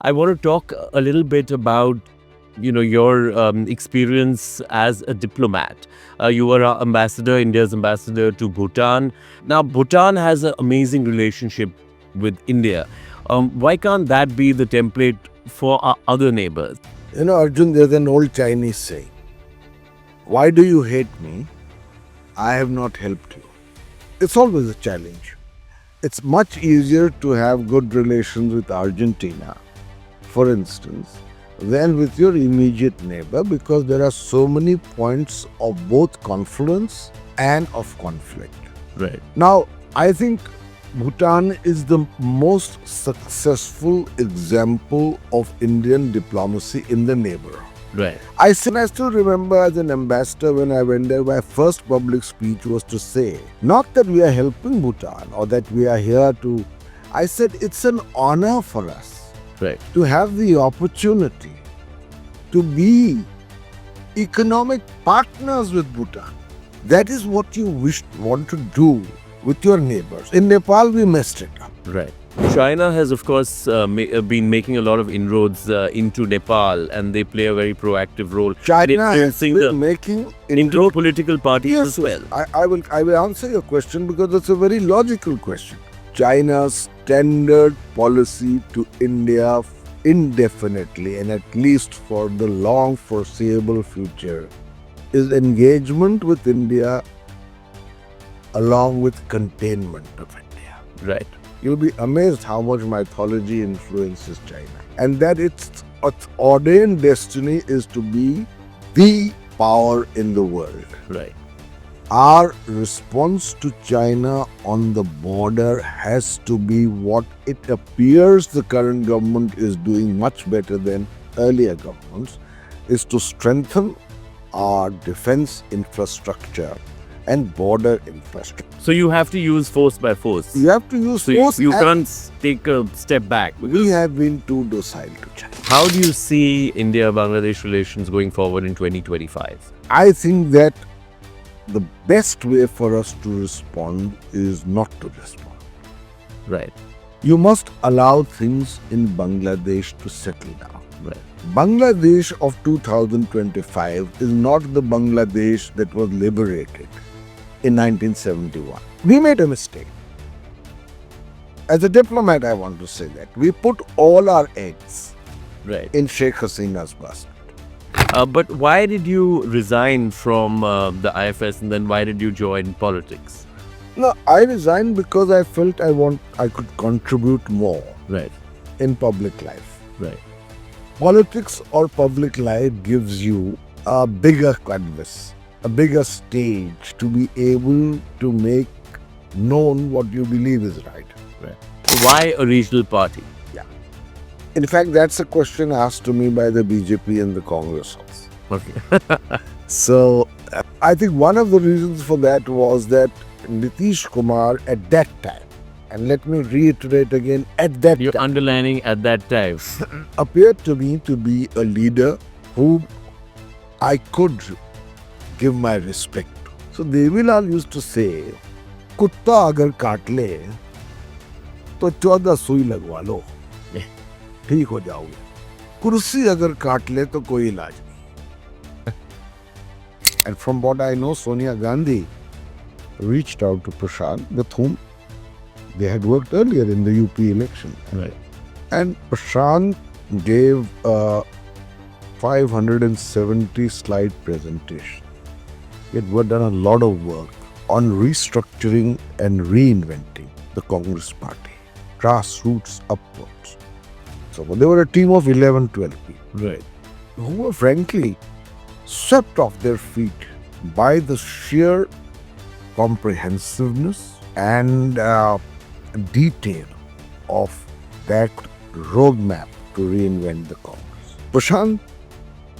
I want to talk a little bit about your experience as a diplomat. You were India's ambassador to Bhutan. Now, Bhutan has an amazing relationship with India. Why can't that be the template for our other neighbors? Arjun, there's an old Chinese saying, why do you hate me? I have not helped you. It's always a challenge. It's much easier to have good relations with Argentina, for instance, than with your immediate neighbor because there are so many points of both confluence and of conflict. Right. Now, I think Bhutan is the most successful example of Indian diplomacy in the neighborhood. Right. I still remember as an ambassador when I went there, my first public speech was to say, not that we are helping Bhutan or that we are here to. I said it's an honor for us Right. to have the opportunity to be economic partners with Bhutan. That is what you want to do with your neighbors. In Nepal, we messed it up. Right. China has, of course, been making a lot of inroads into Nepal, and they play a very proactive role. China has influencing been making into political parties Yes, as well. I will answer your question because it's a very logical question. China's standard policy to India indefinitely and at least for the long foreseeable future is engagement with India along with containment of India. Right. You'll be amazed how much mythology influences China. And that its ordained destiny is to be the power in the world. Right. Our response to China on the border has to be what it appears the current government is doing much better than earlier governments, is to strengthen our defense infrastructure and border infrastructure. So you have to use force by force. You have to use So force. you can't take a step back. We have been too docile to China. How do you see India-Bangladesh relations going forward in 2025? I think that the best way for us to respond is not to respond. Right. You must allow things in Bangladesh to settle down. Right. Bangladesh of 2025 is not the Bangladesh that was liberated in 1971. We made a mistake. As a diplomat, I want to say that. We put all our eggs Right. in Sheikh Hasina's basket. But why did you resign from the IFS, and then why did you join politics? No, I resigned because I felt I could contribute more Right. in public life. Right. Politics or public life gives you a bigger canvas, a bigger stage to be able to make known what you believe is right. Right. So why a regional party? In fact, that's a question asked to me by the BJP and the Congress also. Okay. So, I think one of the reasons for that was that Nitish Kumar at that time, and let me reiterate again, at that You're time, underlining at that time. appeared to me to be a leader whom I could give my respect to. So Devilal used to say, कुत्ता अगर काट ले तो 14 सुई लगवा लो, ठीक हो जाओगे. कुर्सी अगर काट ले तो कोई इलाज नहीं. And from what I know, Sonia Gandhi reached out to Prashant, with whom they had worked earlier in the UP election. Right. And Prashant gave a 570 slide presentation. He had done a lot of work on restructuring and reinventing the Congress party, grassroots upwards. So they were a team of 11, 12 people Right. who were frankly swept off their feet by the sheer comprehensiveness and detail of that roadmap to reinvent the Congress. Prashant,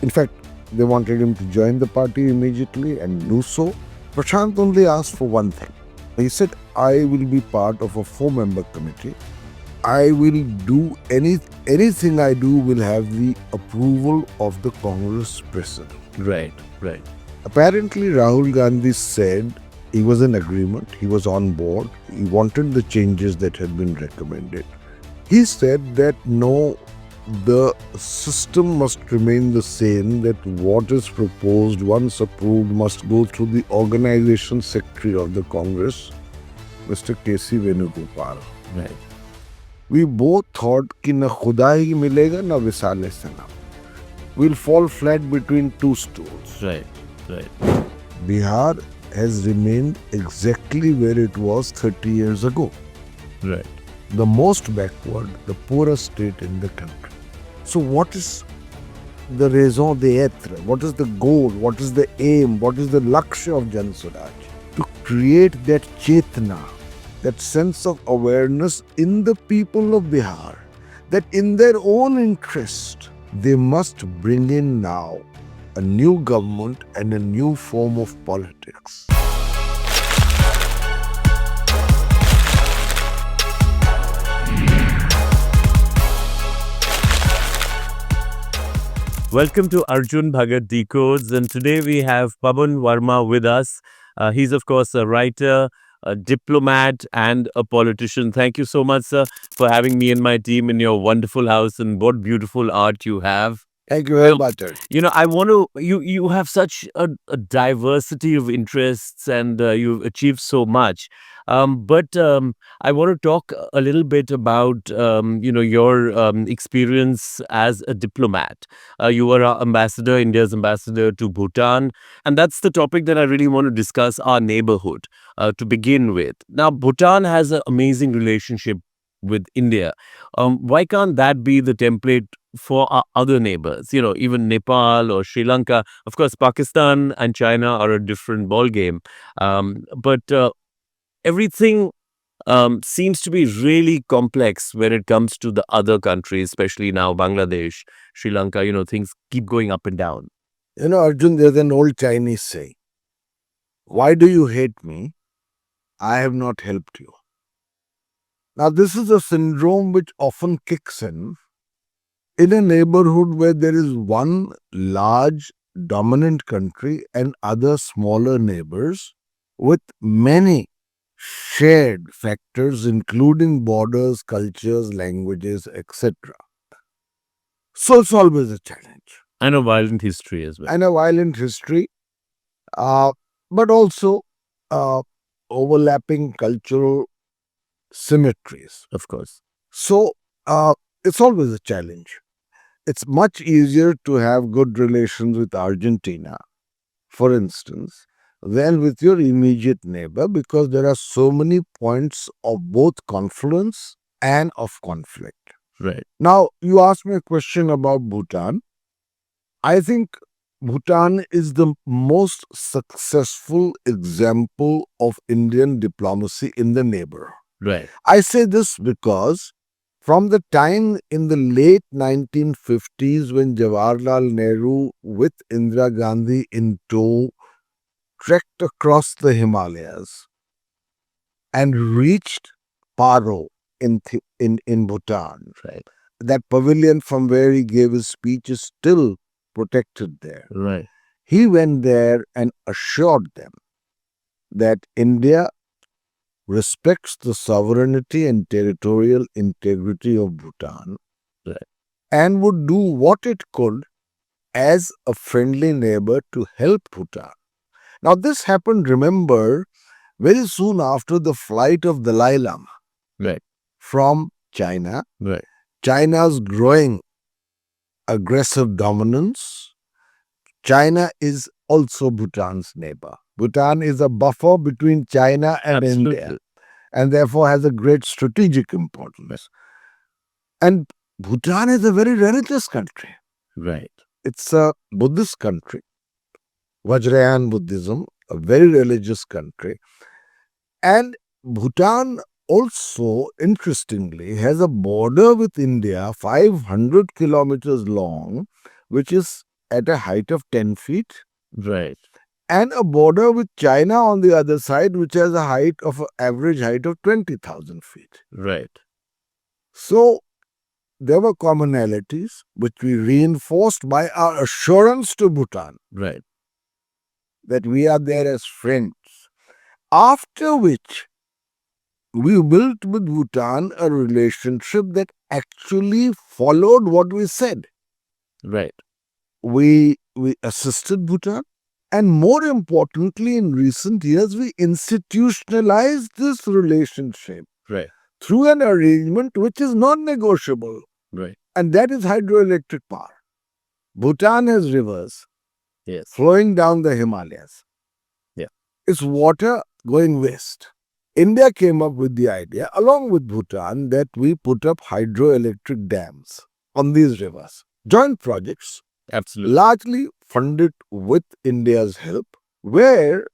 in fact, they wanted him to join the party immediately and do so. Prashant only asked for one thing. He said, I will be part of a 4-member committee. I will do anything I do will have the approval of the Congress president. Right. Right. Apparently, Rahul Gandhi said he was in agreement, he was on board, he wanted the changes that had been recommended. He said that no the system must remain the same, that what is proposed, once approved, must go through the organization secretary of the Congress, Mr. K.C. Venugopal. Right. We both thought कि न खुदा ही मिलेगा न विसाले सनम. We'll fall flat between two stools. Right. Right. Bihar has remained exactly where it was 30 years ago. Right. The most backward, the poorest state in the country. So what is the raison d'etre? What is the goal? What is the aim? What is the lakshya of Jan Swaraj? To create that chetna, that sense of awareness in the people of Bihar, that in their own interest, they must bring in now a new government and a new form of politics. Welcome to Arjun Bhagat Decodes, and today we have Pavan Varma with us. He's, of course, a writer, a diplomat, and a politician. Thank you so much, sir, for having me and my team in your wonderful house, and what beautiful art you have. Thank you very much. I want to, you have such a diversity of interests, and you've achieved so much. But I want to talk a little bit about, your experience as a diplomat. You were our ambassador, India's ambassador to Bhutan. And that's the topic that I really want to discuss, our neighborhood, to begin with. Now, Bhutan has an amazing relationship with India. Why can't that be the template for our other neighbors, even Nepal or Sri Lanka? Of course, Pakistan and China are a different ballgame. But everything seems to be really complex when it comes to the other countries, especially now Bangladesh, Sri Lanka. Things keep going up and down. Arjun, there's an old Chinese saying, why do you hate me? I have not helped you. Now, this is a syndrome which often kicks in a neighborhood where there is one large dominant country and other smaller neighbors with many shared factors, including borders, cultures, languages, etc. So it's always a challenge. And a violent history as well. And a violent history, but also overlapping cultural symmetries. Of course. So it's always a challenge. It's much easier to have good relations with Argentina, for instance, than with your immediate neighbor, because there are so many points of both confluence and of conflict. Right. Now, you asked me a question about Bhutan. I think Bhutan is the most successful example of Indian diplomacy in the neighborhood. Right. I say this because from the time in the late 1950s when Jawaharlal Nehru with Indira Gandhi in tow trekked across the Himalayas and reached Paro in Bhutan, Right. that pavilion from where he gave his speech is still protected there. Right. He went there and assured them that India respects the sovereignty and territorial integrity of Bhutan, right, and would do what it could as a friendly neighbor to help Bhutan. Now, this happened, remember, very soon after the flight of Dalai Lama right, from China. right, China's growing aggressive dominance. China is also Bhutan's neighbor. Bhutan is a buffer between China and Absolutely. India, and therefore has a great strategic importance. And Bhutan is a very religious country. Right. It's a Buddhist country, Vajrayana Buddhism, a very religious country. And Bhutan also, interestingly, has a border with India 500 kilometers long, which is at a height of 10 feet. Right. And a border with China on the other side, which has a height of an average height of 20,000 feet. Right. So there were commonalities which we reinforced by our assurance to Bhutan Right. that we are there as friends. After which, we built with Bhutan a relationship that actually followed what we said. Right. We assisted Bhutan, and more importantly, in recent years, we institutionalized this relationship Right. through an arrangement which is non-negotiable, Right. and that is hydroelectric power. Bhutan has rivers Yes. flowing down the Himalayas. Yeah. It's water going west. India came up with the idea, along with Bhutan, that we put up hydroelectric dams on these rivers. Joint projects, Absolutely. largely funded with India's help, where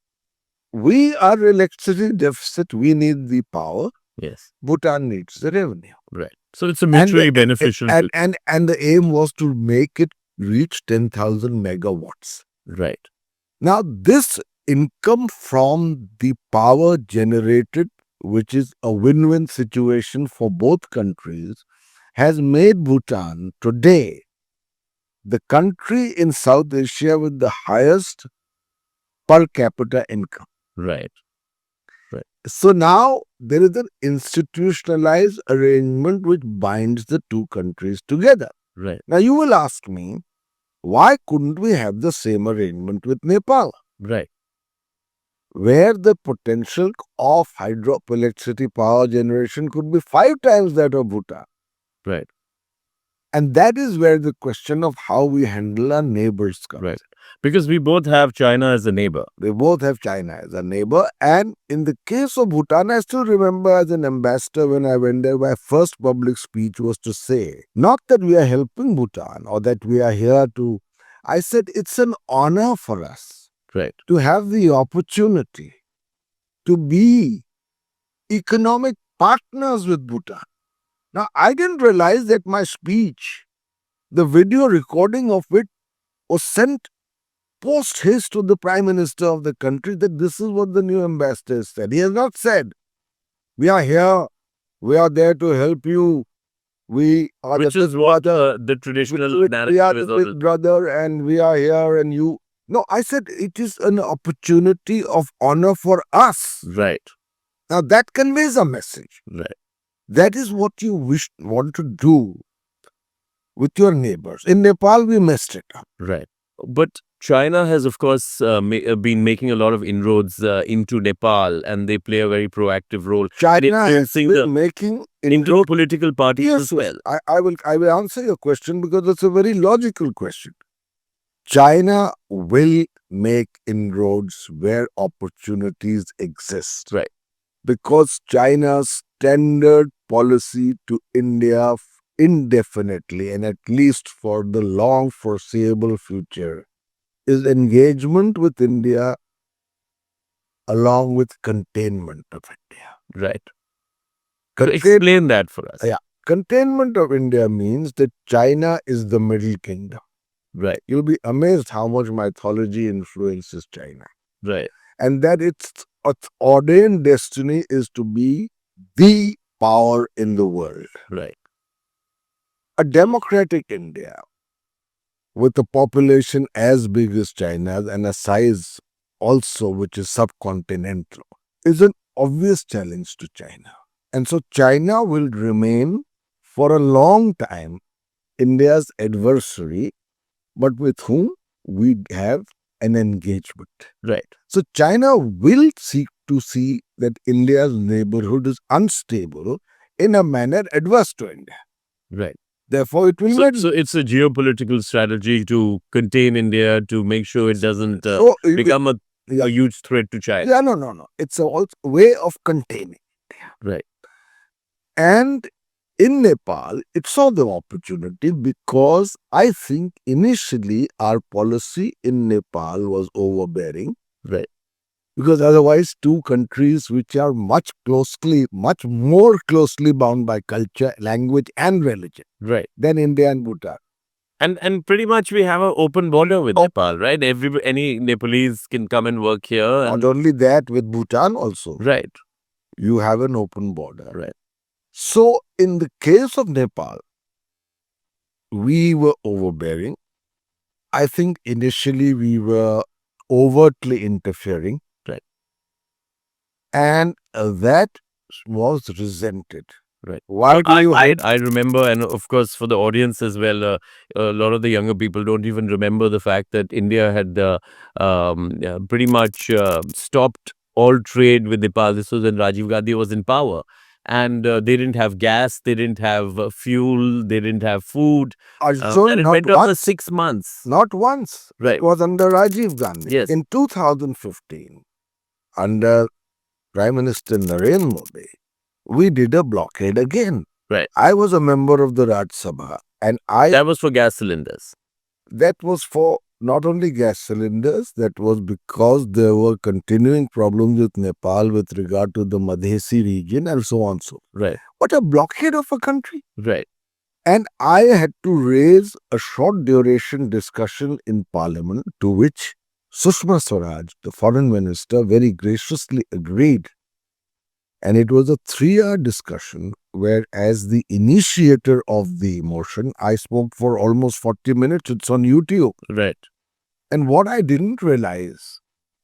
we are electricity deficit, we need the power, Yes. Bhutan needs the revenue. Right. So it's a mutually beneficial. And the aim was to make it reach 10,000 megawatts. Right. Now, this income from the power generated, which is a win-win situation for both countries, has made Bhutan today the country in South Asia with the highest per capita income. Right. So now there is an institutionalized arrangement which binds the two countries together. Right. Now you will ask me, why couldn't we have the same arrangement with Nepal, Right. where the potential of hydroelectricity power generation could be 5 times that of Bhutan? Right. And that is where the question of how we handle our neighbors comes. Right. Because we both have China as a neighbor. They both have China as a neighbor. And in the case of Bhutan, I still remember as an ambassador when I went there, my first public speech was to say, not that we are helping Bhutan or that we are here to, I said, it's an honor for us Right. to have the opportunity to be economic partners with Bhutan. Now, I didn't realize that my speech, the video recording of it, was sent post haste to the Prime Minister of the country that this is what the new ambassador said. He has not said, we are here, we are there to help you, we are Which is what the traditional we narrative are is the always. big brother and we are here and you. No, I said it is an opportunity of honor for us. Right. Now that conveys a message. Right. That is what you want to do with your neighbors. In Nepal, we messed it up. Right. But China has, of course, been making a lot of inroads into Nepal, and they play a very proactive role in China has influencing been the making Indian political parties Yes, as well. I will answer your question because it's a very logical question. China will make inroads where opportunities exist. Right. Because China's standard policy to India indefinitely and at least for the long foreseeable future is engagement with India along with containment of India. Right. So explain that for us. Yeah. Containment of India means that China is the Middle Kingdom. Right. You'll be amazed how much mythology influences China. Right. And that its ordained destiny is to be the power in the world. Right. A democratic India with a population as big as China's and a size also which is subcontinental is an obvious challenge to China. And so China will remain for a long time India's adversary, but with whom we have an engagement. Right. So China will seek to see that India's neighborhood is unstable in a manner adverse to India. Right. Therefore, it will So it's a geopolitical strategy to contain India, to make sure it doesn't become a huge threat to China. Yeah, no. It's a way of containing India. Right. And in Nepal, it saw the opportunity because I think initially our policy in Nepal was overbearing. Right. Because otherwise, two countries which are much more closely bound by culture, language, and religion, right, than India and Bhutan. And pretty much we have an open border with Nepal, right? Any Nepalese can come and work here. Not only that, with Bhutan also. Right. You have an open border. Right. So, in the case of Nepal, we were overbearing. I think initially we were overtly interfering. Right. And that was resented. Right. Why do you I, hate? I remember, and of course, for the audience as well, a lot of the younger people don't even remember the fact that India had pretty much stopped all trade with Nepal. This was when Rajiv Gandhi was in power. And they didn't have gas, they didn't have fuel, they didn't have food. Arjun, And it not went on for once. 6 months. Not once. Right. It was under Rajiv Gandhi. Yes. In 2015, under Prime Minister Narendra Modi, we did a blockade again. Right. I was a member of the Rajya Sabha, and That was for gas cylinders. that was for not only gas cylinders, that was because there were continuing problems with Nepal with regard to the Madhesi region and so on. So, Right. what a blockade of a country. Right. And I had to raise a short duration discussion in Parliament, to which Sushma Swaraj, the foreign minister, very graciously agreed. And it was a 3-hour discussion where, as the initiator of the motion, I spoke for almost 40 minutes. It's on YouTube. Right. And what I didn't realize,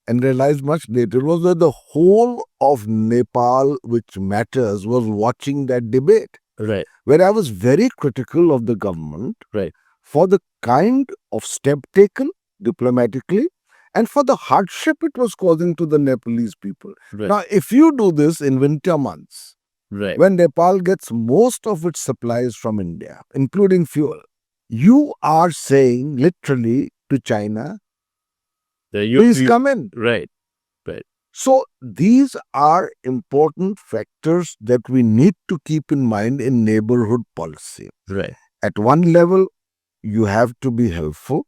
and realized much later, was that the whole of Nepal, which matters, was watching that debate. Right. Where I was very critical of the government, Right. for the kind of step taken diplomatically and for the hardship it was causing to the Nepalese people. Right. Now, if you do this in winter months, Right. when Nepal gets most of its supplies from India, including fuel, you are saying literally to China, please come in. Right. So these are important factors that we need to keep in mind in neighborhood policy. Right. At one level, you have to be helpful.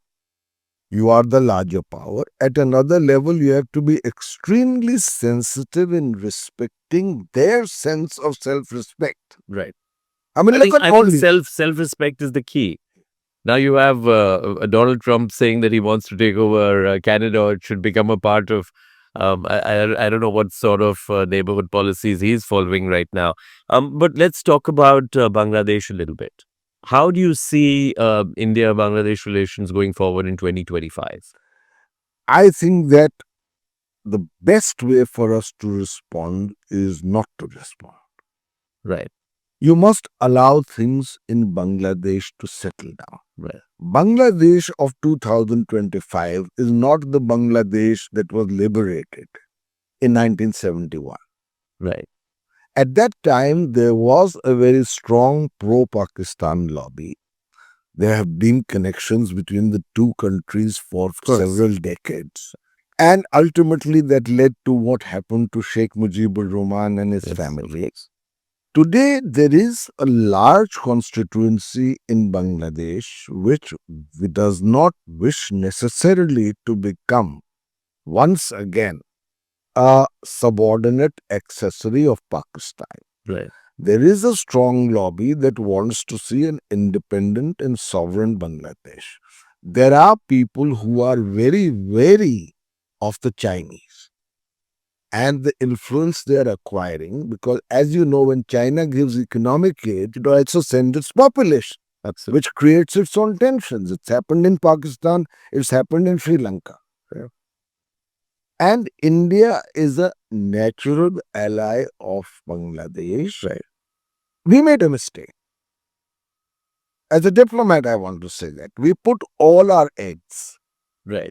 You are the larger power. At another level, you have to be extremely sensitive in respecting their sense of self-respect. Right. I mean, look at I all think these. self-respect is the key. Now you have Donald Trump saying that he wants to take over Canada, or it should become a part of. I don't know what sort of neighborhood policies he's following right now. But let's talk about Bangladesh a little bit. How do you see India-Bangladesh relations going forward in 2025? I think that the best way for us to respond is not to respond. Right. You must allow things in Bangladesh to settle down. Right. Bangladesh of 2025 is not the Bangladesh that was liberated in 1971. Right. At that time, there was a very strong pro-Pakistan lobby. There have been connections between the two countries for several decades. And ultimately, that led to what happened to Sheikh Mujibur Rahman and his family. Today, there is a large constituency in Bangladesh which does not wish necessarily to become, once again, a subordinate accessory of Pakistan. Right. There is a strong lobby that wants to see an independent and sovereign Bangladesh. There are people who are very wary of the Chinese and the influence they are acquiring, because, as you know, when China gives economic aid, it also sends its population, which creates its own tensions. It's happened in Pakistan, it's happened in Sri Lanka. And India is a natural ally of Bangladesh. Right. We made a mistake. As a diplomat, I want to say that we put all our eggs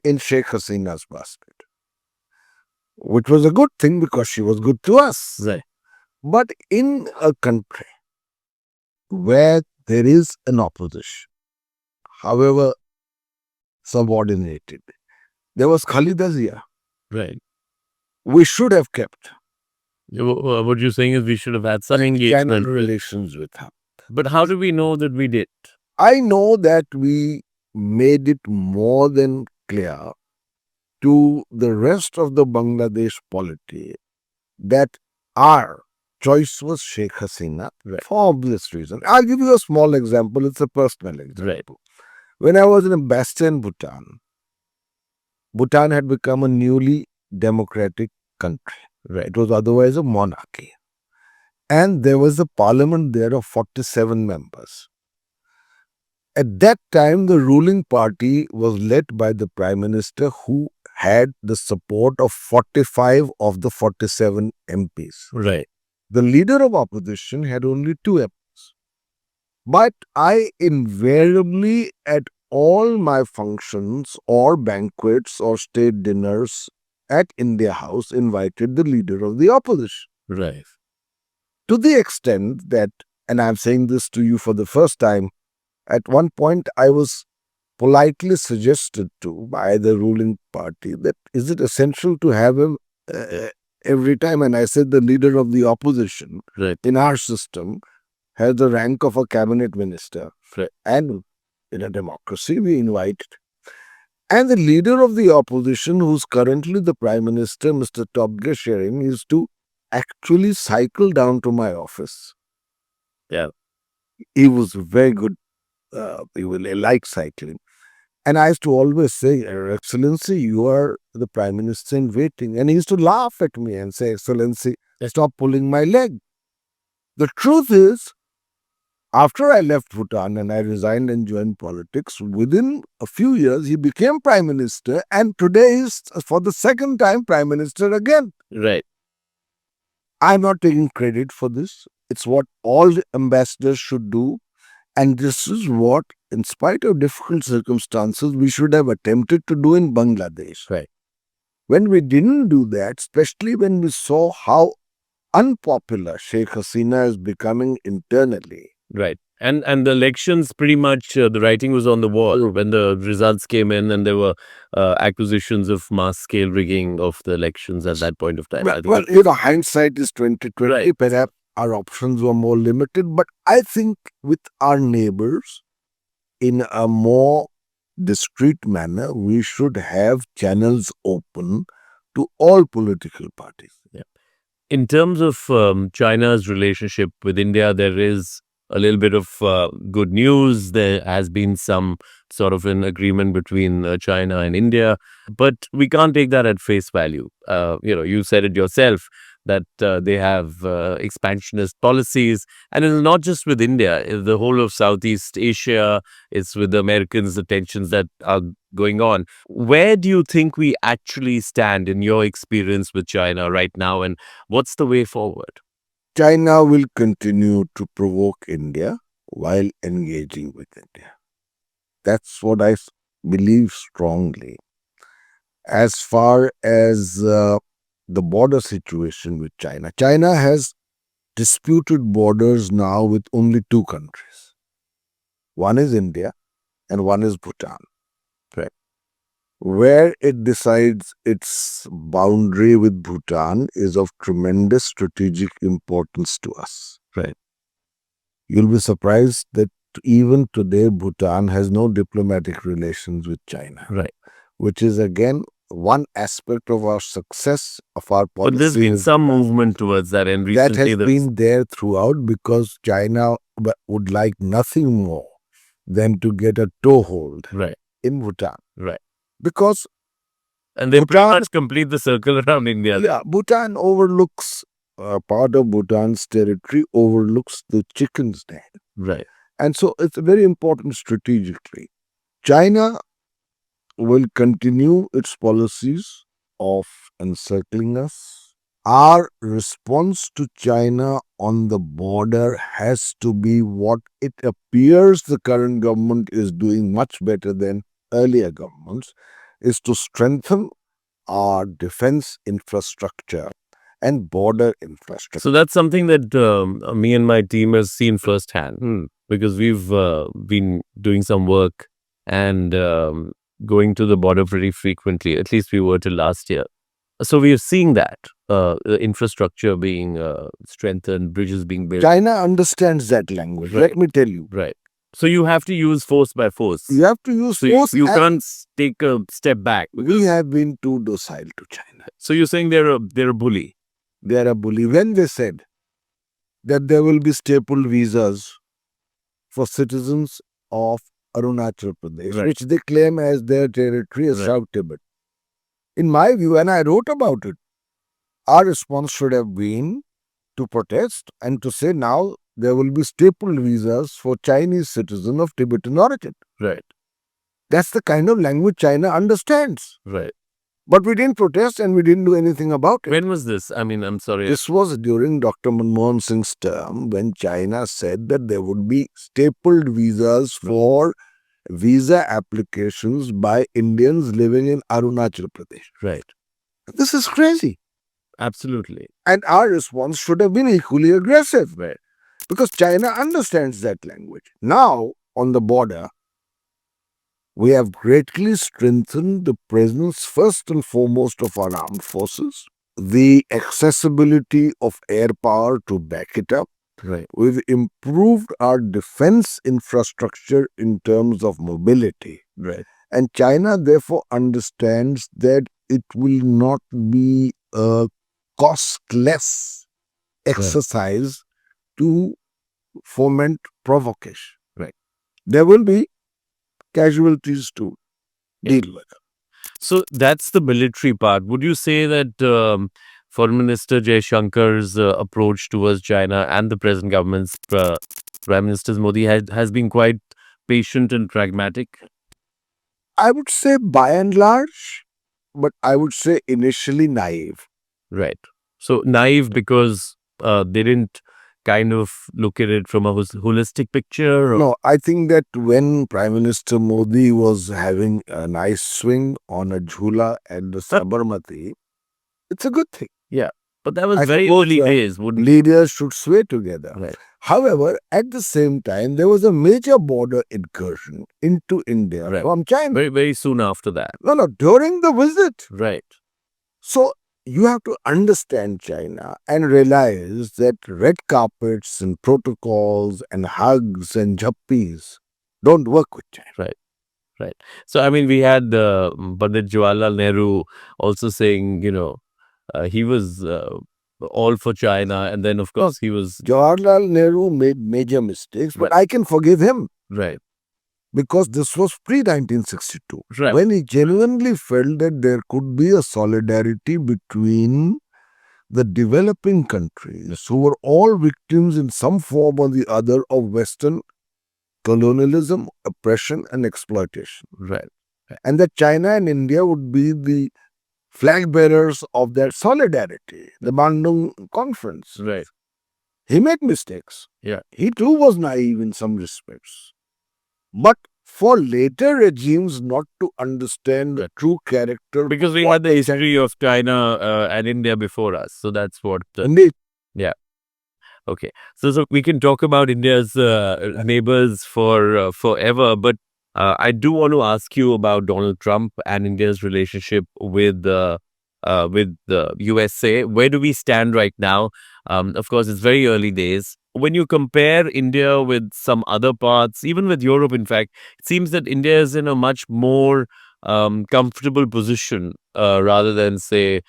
in Sheikh Hasina's basket, which was a good thing because she was good to us. Right. But in a country where there is an opposition, however subordinated, there was Khalida Zia. Right. We should have kept What you're saying is we should have had some engagement relations with her. But how do we know that we did? I know that we made it more than clear to the rest of the Bangladesh polity that our choice was Sheikh Hasina for obvious reasons. I'll give you a small example. It's a personal example. Right. When I was an ambassador in Bhutan, Bhutan had become a newly democratic country. Right. It was otherwise a monarchy. And there was a parliament there of 47 members. At that time, the ruling party was led by the prime minister, who had the support of 45 of the 47 MPs. Right. The leader of opposition had only 2 MPs. But I invariably, at all my functions or banquets or state dinners at India House, invited the leader of the opposition. Right. To the extent that, and I'm saying this to you for the first time, at one point I was politely suggested to by the ruling party that is it essential to have him every time? And I said the leader of the opposition Right. in our system has the rank of a cabinet minister. Right. And in a democracy, we invite. And the leader of the opposition, who's currently the prime minister, Mr. Tobge Shering, used to actually cycle down to my office. Yeah. He was very good. He liked cycling. And I used to always say, Your Excellency, you are the Prime Minister in waiting. And he used to laugh at me and say, Excellency, stop pulling my leg. The truth is, after I left Bhutan and I resigned and joined politics, within a few years, he became Prime Minister. And today is, for the second time, Prime Minister again. Right. I'm not taking credit for this. It's what all ambassadors should do. And this is what, in spite of difficult circumstances, we should have attempted to do in Bangladesh. Right. When we didn't do that, especially when we saw how unpopular Sheikh Hasina is becoming internally. Right. And the elections, pretty much the writing was on the wall when the results came in, and there were accusations of mass scale rigging of the elections at that point of time. Well, hindsight is 2020. Right. Perhaps our options were more limited, but I think with our neighbors, in a more discreet manner, we should have channels open to all political parties. Yeah. In terms of China's relationship with India, there is a little bit of good news. There has been some sort of an agreement between China and India, but we can't take that at face value. You said it yourself that they have expansionist policies, and it's not just with India. It's the whole of Southeast Asia. It's with the Americans, the tensions that are going on. Where do you think we actually stand in your experience with China right now, and what's the way forward? China will continue to provoke India while engaging with India. That's what I believe strongly. As far as the border situation with China, China has disputed borders now with only 2 countries. One is India and one is Bhutan. Right. Where it decides its boundary with Bhutan is of tremendous strategic importance to us. Right. You'll be surprised that even today Bhutan has no diplomatic relations with China. Right. Which is again one aspect of our success of our policy. But there's been some movement towards that, and that recently has been there throughout, because China would like nothing more than to get a toehold right in Bhutan. right, Because and they pretty Bhutan- much complete the circle around India. yeah, Bhutan overlooks part of Bhutan's territory overlooks the chicken's den. Right. And so it's very important strategically. China will continue its policies of encircling us. Our response to China on the border has to be what it appears the current government is doing much better than earlier governments, is to strengthen our defense infrastructure and border infrastructure. So that's something that me and my team has seen firsthand, because we've been doing some work and going to the border pretty frequently. At least we were till last year. So we are seeing that the infrastructure being strengthened, bridges being built. China understands that language. Right. Let me tell you. Right. So you have to use force by force. You have to use So force. you and can't take a step back. We have been too docile to China. So you're saying they're a bully. They are a bully. When they said that there will be staple visas for citizens of Arunachal Pradesh, Right. which they claim as their territory as Right. South Tibet. In my view, and I wrote about it, our response should have been to protest and to say now there will be staple visas for Chinese citizens of Tibetan origin. Right. That's the kind of language China understands. Right. But we didn't protest and we didn't do anything about it. When was this? I mean, I'm sorry. This was during Dr. Manmohan Singh's term when China said that there would be stapled visas for visa applications by Indians living in Arunachal Pradesh. Right. This is crazy. Absolutely. And our response should have been equally aggressive. Right. Because China understands that language. Now, on the border, we have greatly strengthened the presence, first and foremost, of our armed forces, the accessibility of air power to back it up. Right. We've improved our defense infrastructure in terms of mobility. Right. And China, therefore, understands that it will not be a costless exercise to foment provocation. Right. There will be casualties to deal with. So that's the military part. Would you say that Foreign Minister Jaishankar's approach towards China and the present government's Prime Minister Modi has been quite patient and pragmatic? I would say by and large, but I would say initially naive. Right. So naive because they didn't kind of look at it from a holistic picture? Or? No, I think that when Prime Minister Modi was having a nice swing on a jhula at the Sabarmati, it's a good thing. Yeah. But that was I very suppose, early days. Wouldn't leaders should sway together. Right. However, at the same time, there was a major border incursion into India Right. from China. Very, very soon after that. No, during the visit. Right. So you have to understand China and realize that red carpets and protocols and hugs and jappis don't work with China. Right. Right. So, I mean, we had Pandit Jawaharlal Nehru also saying, he was all for China. And then, of course, he was. Jawaharlal Nehru made major mistakes, but Right. I can forgive him. Right. Because this was pre-1962, Right. when he genuinely felt that there could be a solidarity between the developing countries who were all victims in some form or the other of Western colonialism, oppression, and exploitation. Right. And that China and India would be the flag bearers of that solidarity, the Bandung Conference. Right. He made mistakes. Yeah. He too was naive in some respects. But for later regimes not to understand the true character. Because we had the history of China and India before us. So that's what. Indeed. Yeah. Okay. So we can talk about India's neighbors for forever. But I do want to ask you about Donald Trump and India's relationship with the USA. Where do we stand right now? Of course, it's very early days. When you compare India with some other parts, even with Europe, in fact, it seems that India is in a much more comfortable position rather than, say,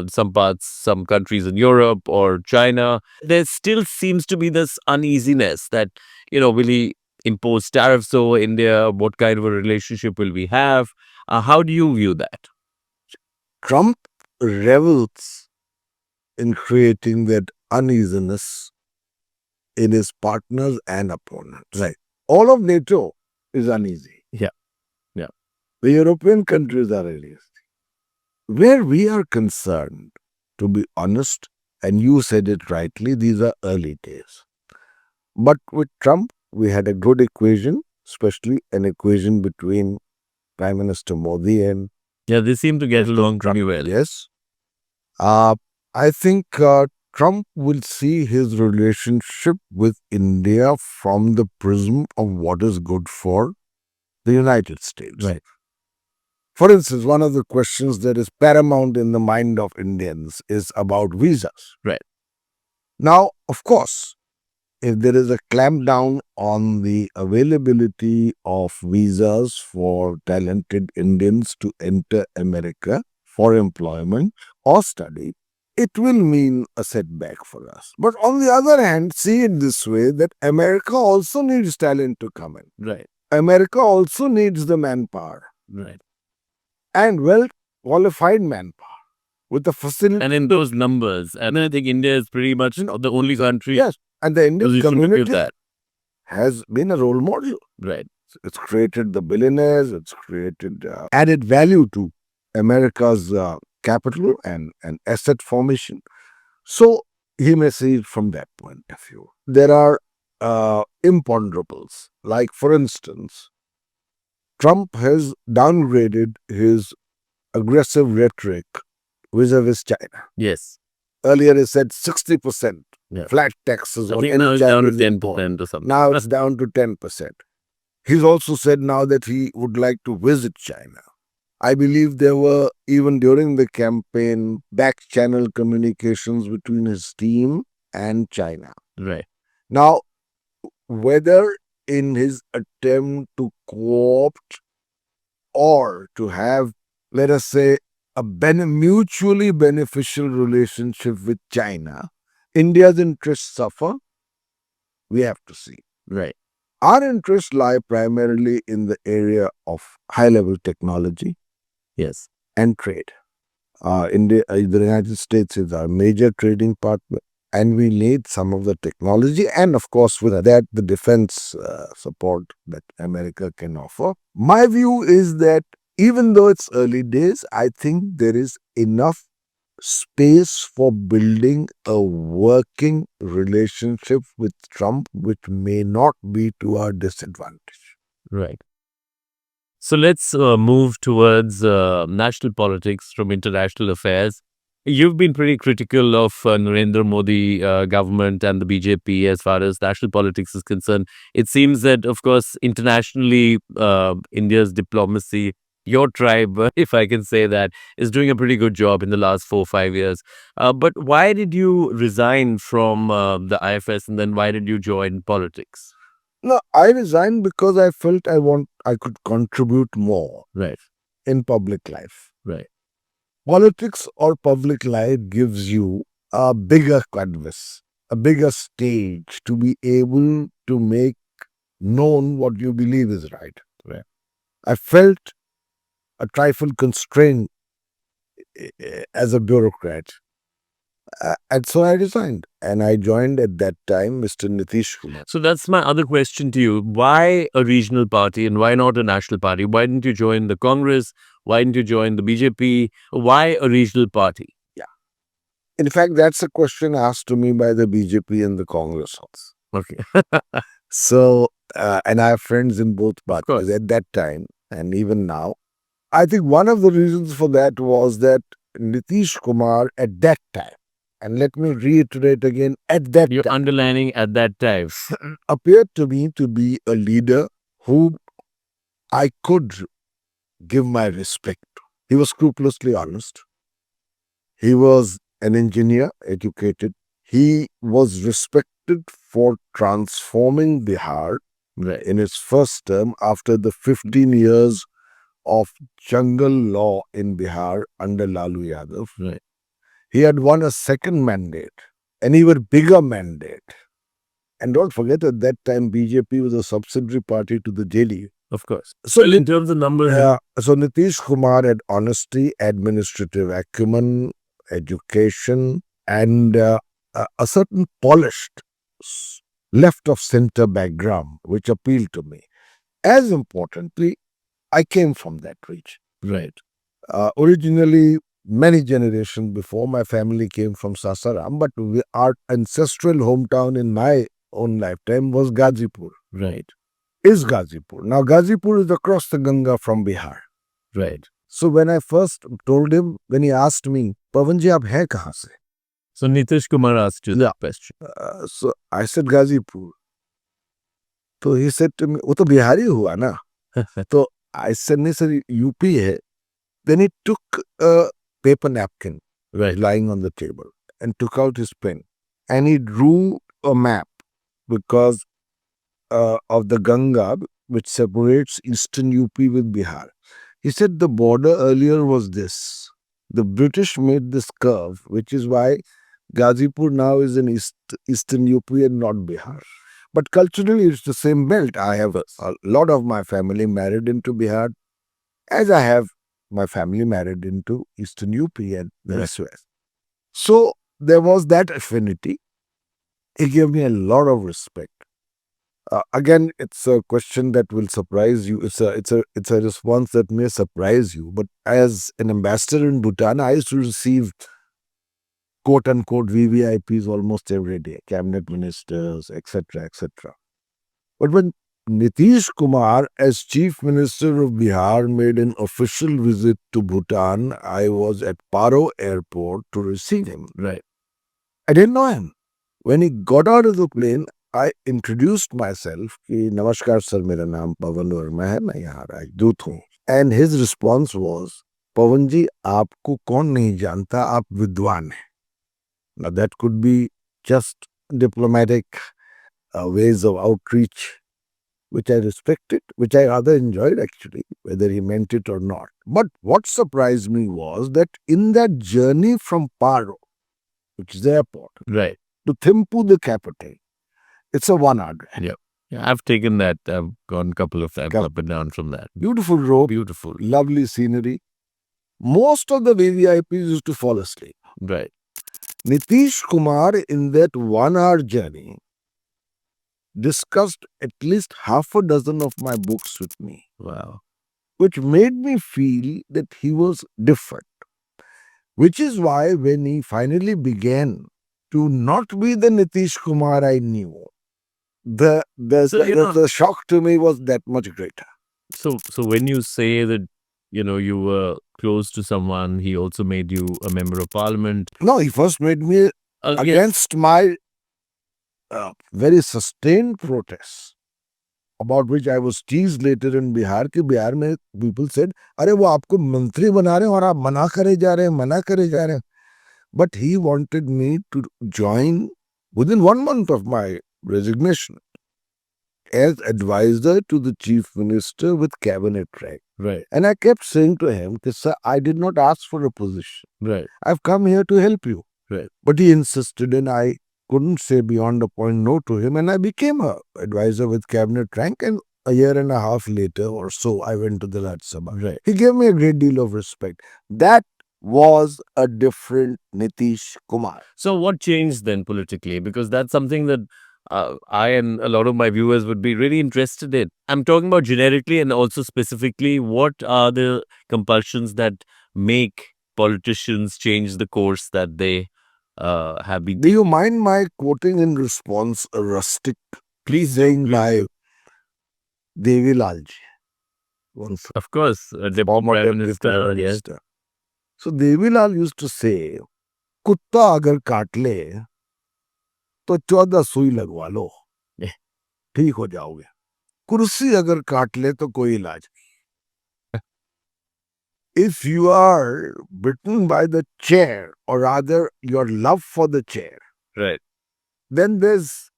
some countries in Europe or China. There still seems to be this uneasiness that, will he impose tariffs over India? What kind of a relationship will we have? How do you view that? Trump revels in creating that uneasiness in his partners and opponents. Right. All of NATO is uneasy. Yeah. Yeah. The European countries are uneasy. Where we are concerned, to be honest, and you said it rightly, these are early days. But with Trump, we had a good equation, especially an equation between Prime Minister Modi and they seem to get along pretty well. Yes. I think Trump will see his relationship with India from the prism of what is good for the United States. Right. For instance, one of the questions that is paramount in the mind of Indians is about visas. Right. Now, of course, if there is a clampdown on the availability of visas for talented Indians to enter America for employment or study, it will mean a setback for us. But on the other hand, see it this way, that America also needs talent to come in. Right. America also needs the manpower. Right. And well-qualified manpower with the facility. And in those numbers, and I think India is pretty much the only country. Yes, and the Indian community that. has been a role model. Right. It's created the billionaires, it's created added value to America's capital and asset formation. So he may see it from that point of view. There are imponderables, like, for instance, Trump has downgraded his aggressive rhetoric vis-a-vis China. Yes. Earlier, he said 60% Yeah. flat taxes I on think now any it's down to Chinese import. 10% or something. Now it's down to 10%. He's also said now that he would like to visit China. I believe there were, even during the campaign, back channel communications between his team and China. Right. Now, whether in his attempt to co-opt or to have, let us say, a mutually beneficial relationship with China, India's interests suffer, we have to see. Right. Our interests lie primarily in the area of high-level technology Yes. and trade. India, the United States is our major trading partner, and we need some of the technology, and of course, with that, the defense support that America can offer. My view is that even though it's early days, I think there is enough space for building a working relationship with Trump, which may not be to our disadvantage. Right. So let's move towards national politics from international affairs. You've been pretty critical of Narendra Modi government and the BJP as far as national politics is concerned. It seems that, of course, internationally, India's diplomacy, your tribe, if I can say that, is doing a pretty good job in the last 4 or 5 years. But why did you resign from the IFS, and then why did you join politics? No, I resigned because I felt I could contribute more Right. in public life. Right. Politics or public life gives you a bigger canvas, a bigger stage to be able to make known what you believe is right. Right. I felt a trifle constrained as a bureaucrat. And so I resigned and I joined at that time Mr. Nitish Kumar. So that's my other question to you. Why a regional party and why not a national party? Why didn't you join the Congress? Why didn't you join the BJP? Why a regional party? In fact, that's a question asked to me by the BJP and the Congress also. Okay. So, and I have friends in both course. parties at that time and even now. I think one of the reasons for that was that Nitish Kumar at that time, and let me reiterate again, at that You're time, underlining at that time. appeared to me to be a leader whom I could give my respect to. He was scrupulously honest. He was an engineer, educated. He was respected for transforming Bihar Right. in his first term after the 15 years of jungle law in Bihar under Lalu Yadav. Right. He had won a second mandate, an even bigger mandate. And don't forget, at that time, BJP was a subsidiary party to the JDU. Of course. So, Well, in terms of numbers, so Nitish Kumar had honesty, administrative acumen, education, and a certain polished left of center background, which appealed to me. As importantly, I came from that region. right. Originally, many generations before, my family came from Sasaram, but our ancestral hometown in my own lifetime was Gazipur. Right. Is Gazipur. Now, Gazipur is across the Ganga from Bihar. Right. So when I first told him, when he asked me, Pavan ji, aap hai kahan se? So Nitish Kumar asked you Yeah. that question. So I said Gazipur. So he said to me, wo to Bihari hua na? So I said, nahi sir, UP hai. Then he took a paper napkin Right. lying on the table and took out his pen and he drew a map because of the Ganga which separates eastern UP with Bihar. He said the border earlier was this. The British made this curve, which is why Gazipur now is in eastern UP and not Bihar. But culturally, it's the same belt. I have a lot of my family married into Bihar, as I have my family married into eastern UP and west. So there was that affinity. He gave me a lot of respect. Again, it's a question that will surprise you. It's a response that may surprise you. But as an ambassador in Bhutan, I used to receive quote unquote VVIPs almost every day, cabinet ministers, etc., etc. But when Nitish Kumar, as Chief Minister of Bihar, made an official visit to Bhutan, I was at Paro Airport to receive him. Right. I didn't know him. When he got out of the plane, I introduced myself कि नमस्कार sir मेरा नाम पवन वर्मा है मैं यहाँ राजदूत हूँ and his response was पवन जी आपको कौन नहीं जानता आप विद्वान हैं. Now that could be just diplomatic ways of outreach which I respected, which I rather enjoyed actually, whether he meant it or not. But what surprised me was that in that journey from Paro, which is the airport, Right. to Thimphu, the capital, it's a 1 hour drive. Yeah. Yeah, I've taken that. I've gone a couple of times Come. up and down from that. Beautiful road, Beautiful. lovely scenery. Most of the VVIPs used to fall asleep. Right. Nitish Kumar, in that 1 hour journey, discussed at least half a dozen of my books with me, Wow. which made me feel that he was different. Which is why when he finally began to not be the Nitish Kumar I knew, the shock to me was that much greater. So when you say that, you were close to someone, he also made you a member of parliament. No, he first made me Yes. against my very sustained protests, about which I was teased later in Bihar. कि बिहार में people said, अरे वो आपको मंत्री बना रहे हैं और आप मना करे जा रहे हैं, मना करे जा रहे हैं. But he wanted me to join within 1 month of my resignation as advisor to the chief minister with cabinet rank. Right. And I kept saying to him, sir, I did not ask for a position. Right. I've come here to help you. Right. But he insisted, and I couldn't say beyond a point no to him. And I became a advisor with cabinet rank. And a year and a half later or so, I went to the Rajya Sabha. Right. He gave me a great deal of respect. That was a different Nitish Kumar. So what changed then politically? Because that's something that I and a lot of my viewers would be really interested in. I'm talking about generically and also specifically, what are the compulsions that make politicians change the course that they have been. Do you mind my quoting in response a rustic saying by Devi Lalji? Once Of course, Deputy former Prime Deputy Minister, Prime yes. Minister. So Devi Lal used to say, कुत्ता अगर काट ले तो 14 सुई लगवा लो, ठीक हो जाओगे. कुर्सी अगर काट ले तो कोई इलाज नहीं. If you are bitten by the chair, or rather your love for the chair, Right. then there's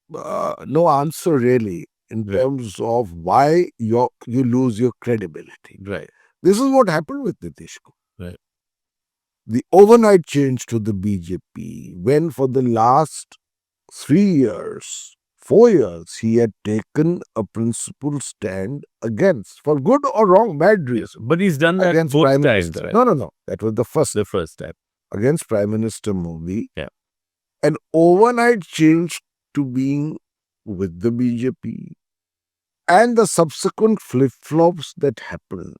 no answer really in terms of why you lose your credibility. Right. This is what happened with Nitish Kumar. Right. The overnight change to the BJP, when for the last 3 years, 4 years, he had taken a principled stand against, for good or wrong, bad reason, But he's done that against both Prime times, Minister. right? No. That was the first time. against Prime Minister Modi. Yeah. An overnight change to being with the BJP and the subsequent flip-flops that happened.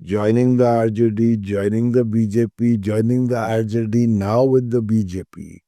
Joining the RJD, joining the BJP, joining the RJD, now with the BJP,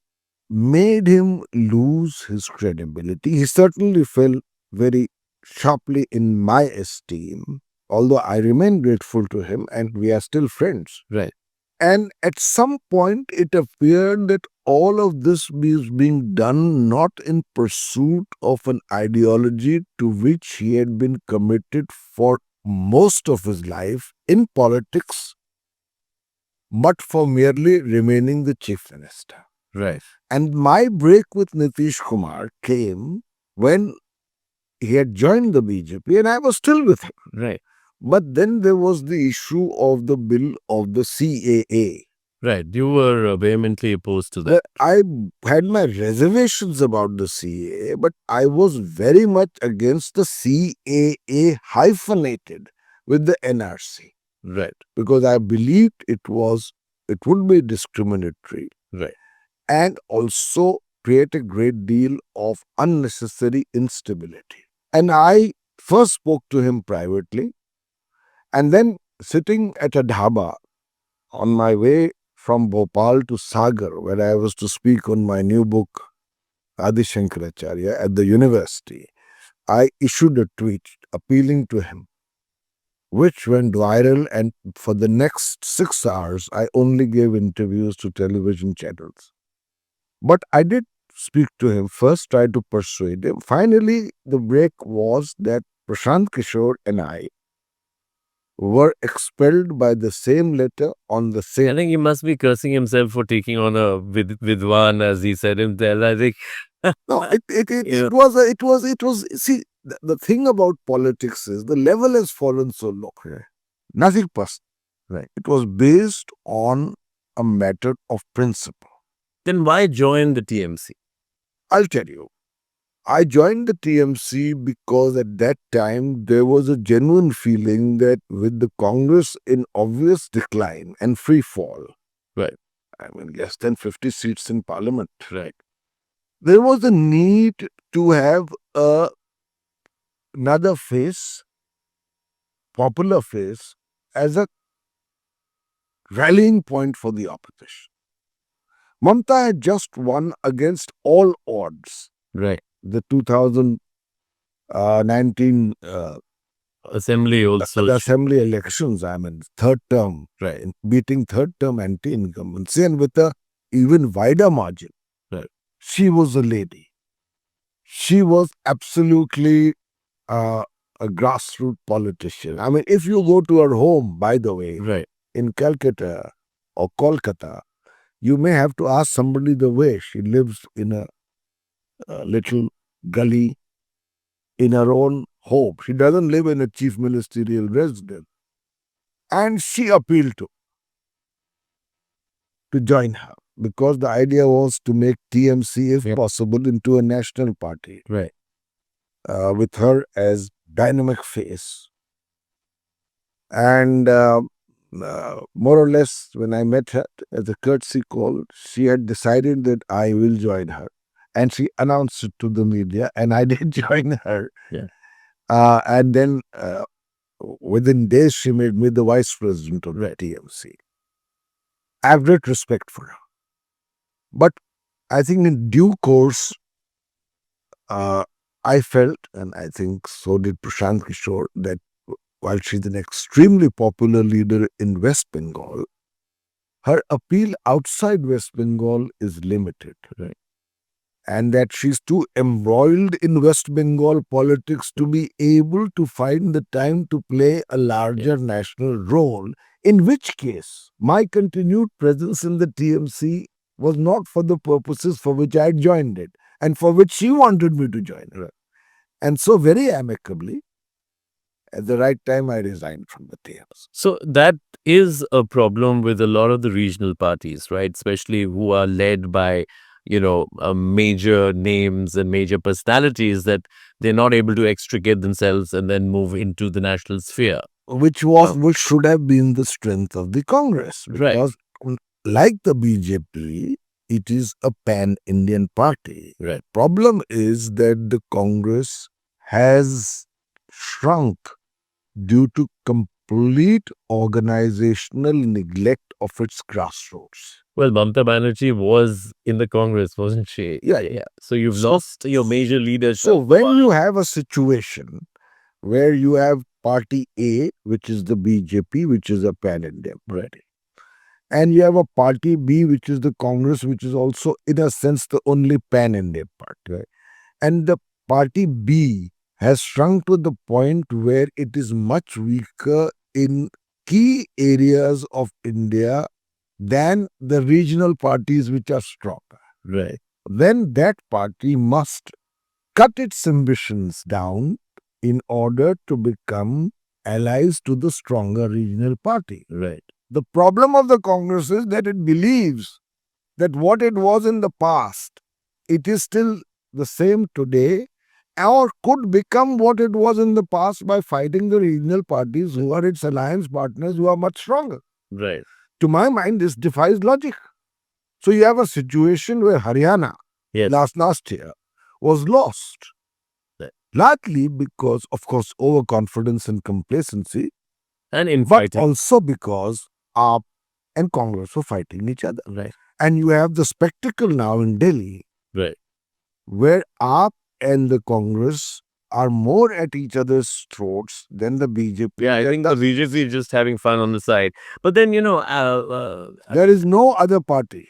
made him lose his credibility. He certainly fell very sharply in my esteem, although I remain grateful to him and we are still friends. Right. And at some point, it appeared that all of this is being done not in pursuit of an ideology to which he had been committed for most of his life in politics, but for merely remaining the chief minister. Right. And my break with Nitish Kumar came when he had joined the BJP and I was still with him. Right. But then there was the issue of the bill of the CAA. Right. You were vehemently opposed to that. I had my reservations about the CAA, but I was very much against the CAA hyphenated with the NRC. Right. Because I believed it would be discriminatory. Right. And also create a great deal of unnecessary instability. And I first spoke to him privately, and then sitting at a dhaba on my way from Bhopal to Sagar, where I was to speak on my new book, Adi Shankaracharya, at the university, I issued a tweet appealing to him, which went viral, and for the next 6 hours, I only gave interviews to television channels. But I did speak to him first, try to persuade him. Finally, the break was that Prashant, Kishor, and I were expelled by the same letter on the I same. think he must be cursing himself for taking on a Vidwan, as he said himself. I think. No, Yeah. it was. See, the thing about politics is the level has fallen so low. Nothing personal. Right. It was based on a matter of principle. Then why join the TMC? I'll tell you. I joined the TMC because at that time there was a genuine feeling that with the Congress in obvious decline and free fall, Right. I mean less than 50 seats in parliament, Right. there was a need to have another face, popular face, as a rallying point for the opposition. Mamta had just won against all odds Right. the 2019 Assembly also. the assembly elections, I mean, third term, Right. beating third term anti-incumbency, and with a even wider margin. Right. She was a lady. She was absolutely a grassroots politician. I mean, if you go to her home, by the way, Right. in Calcutta or Kolkata, you may have to ask somebody the way. She lives in a little gully in her own home. She doesn't live in a chief ministerial residence. And she appealed to join her because the idea was to make TMC, if possible, into a national party. Right. With her as dynamic face. And more or less, when I met her as a courtesy call, she had decided that I will join her. And she announced it to the media, and I did join her. Yeah. And then within days, she made me the vice president of the TMC. I have great respect for her. But I think in due course, I felt, and I think so did Prashant Kishor, that while she's an extremely popular leader in West Bengal, her appeal outside West Bengal is limited. Right. And that she's too embroiled in West Bengal politics to be able to find the time to play a larger national role, in which case my continued presence in the TMC was not for the purposes for which I had joined it and for which she wanted me to join it. And so very amicably, at the right time, I resigned from the TMC. So that is a problem with a lot of the regional parties, right? Especially who are led by, major names and major personalities, that they're not able to extricate themselves and then move into the national sphere. Which should have been the strength of the Congress. Right. Because like the BJP, it is a pan-Indian party. Right. Problem is that the Congress has shrunk due to complete organizational neglect of its grassroots. Well, Mamata Banerjee was in the Congress, wasn't she? Yeah. So you've lost your major leadership. So when you have a situation where you have Party A, which is the BJP, which is a pan-Indian party, and you have a Party B, which is the Congress, which is also, in a sense, the only pan-Indian party, right? And the Party B has shrunk to the point where it is much weaker in key areas of India than the regional parties which are stronger. Right. Then that party must cut its ambitions down in order to become allies to the stronger regional party. Right. The problem of the Congress is that it believes that what it was in the past, it is still the same today, or could become what it was in the past by fighting the regional parties who are its alliance partners who are much stronger. Right. To my mind, this defies logic. So you have a situation where Haryana, Yes. last year was lost. Right. Largely because, of course, overconfidence and complacency, And but infighting. also because AAP and Congress were fighting each other. Right. And you have the spectacle now in Delhi Right. where AAP and the Congress are more at each other's throats than the BJP. Yeah, I think the BJP is just having fun on the side. But then, There is no other party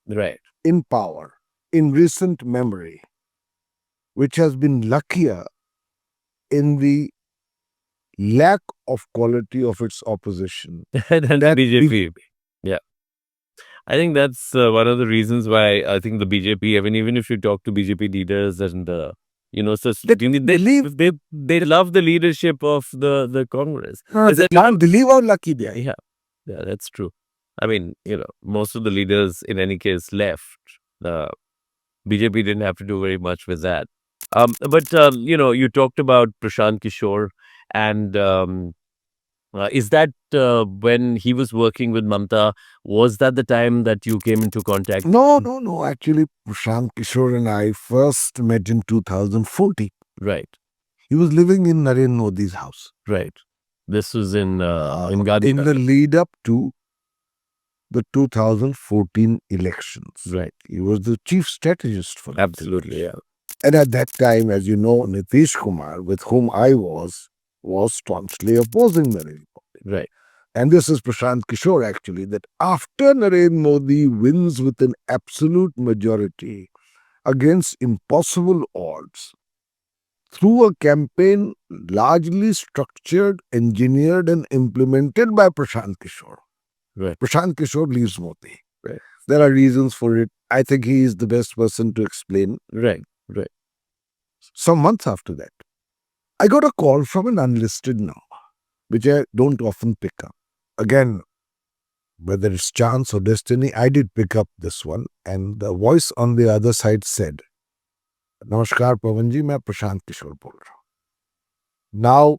right. in power in recent memory which has been luckier in the lack of quality of its opposition. And That BJP. Yeah. I think that's one of the reasons why I think the BJP, even if you talk to BJP leaders and, so they love the leadership of the Congress. they can't believe how lucky they are. Yeah. Yeah, that's true. I mean, most of the leaders in any case left. The BJP didn't have to do very much with that. But you talked about Prashant Kishor, and is that when he was working with Mamta? Was that the time that you came into contact? No. Actually, Prashant Kishore and I first met in 2014. Right, He was living in Narendra Modi's house. right. This was in Gandhi. In the lead up to the 2014 elections. Right. He was the chief strategist for it. Absolutely, yeah. And at that time, as you know, Nitish Kumar, with whom I was staunchly opposing Narendra Modi. Right. And this is Prashant Kishore actually, that after Narendra Modi wins with an absolute majority against impossible odds, through a campaign largely structured, engineered, and implemented by Prashant Kishore. Right. Prashant Kishore leaves Modi. Right. There are reasons for it. I think he is the best person to explain. Right. Right. Some months after that, I got a call from an unlisted number, which I don't often pick up. Again, whether it's chance or destiny, I did pick up this one. And the voice on the other side said, Namaskar Pavan ji, मैं प्रशांत किशोर बोल रहा हूँ. Now,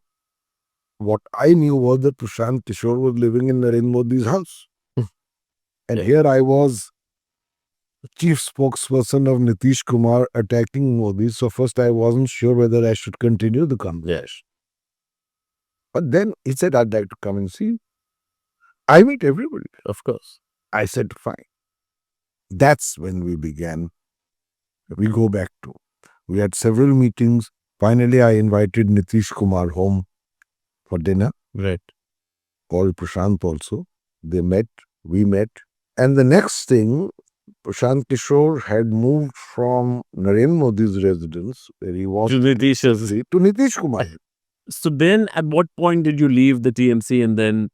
what I knew was that Prashant Kishore was living in Narendra Modi's house. And Yeah. here I was, the chief spokesperson of Nitish Kumar attacking Modi. So first I wasn't sure whether I should continue the conversation. But then he said, I'd like to come and see you. I meet everybody. Of course. I said, fine. That's when we began. We go back to. We had several meetings. Finally, I invited Nitish Kumar home for dinner. Right. Called Prashant also. They met. We met. And the next thing, Prashant Kishore had moved from Narendra Modi's residence, where he was To Nitish's. to Nitish Kumar. So then, at what point did you leave the TMC and then,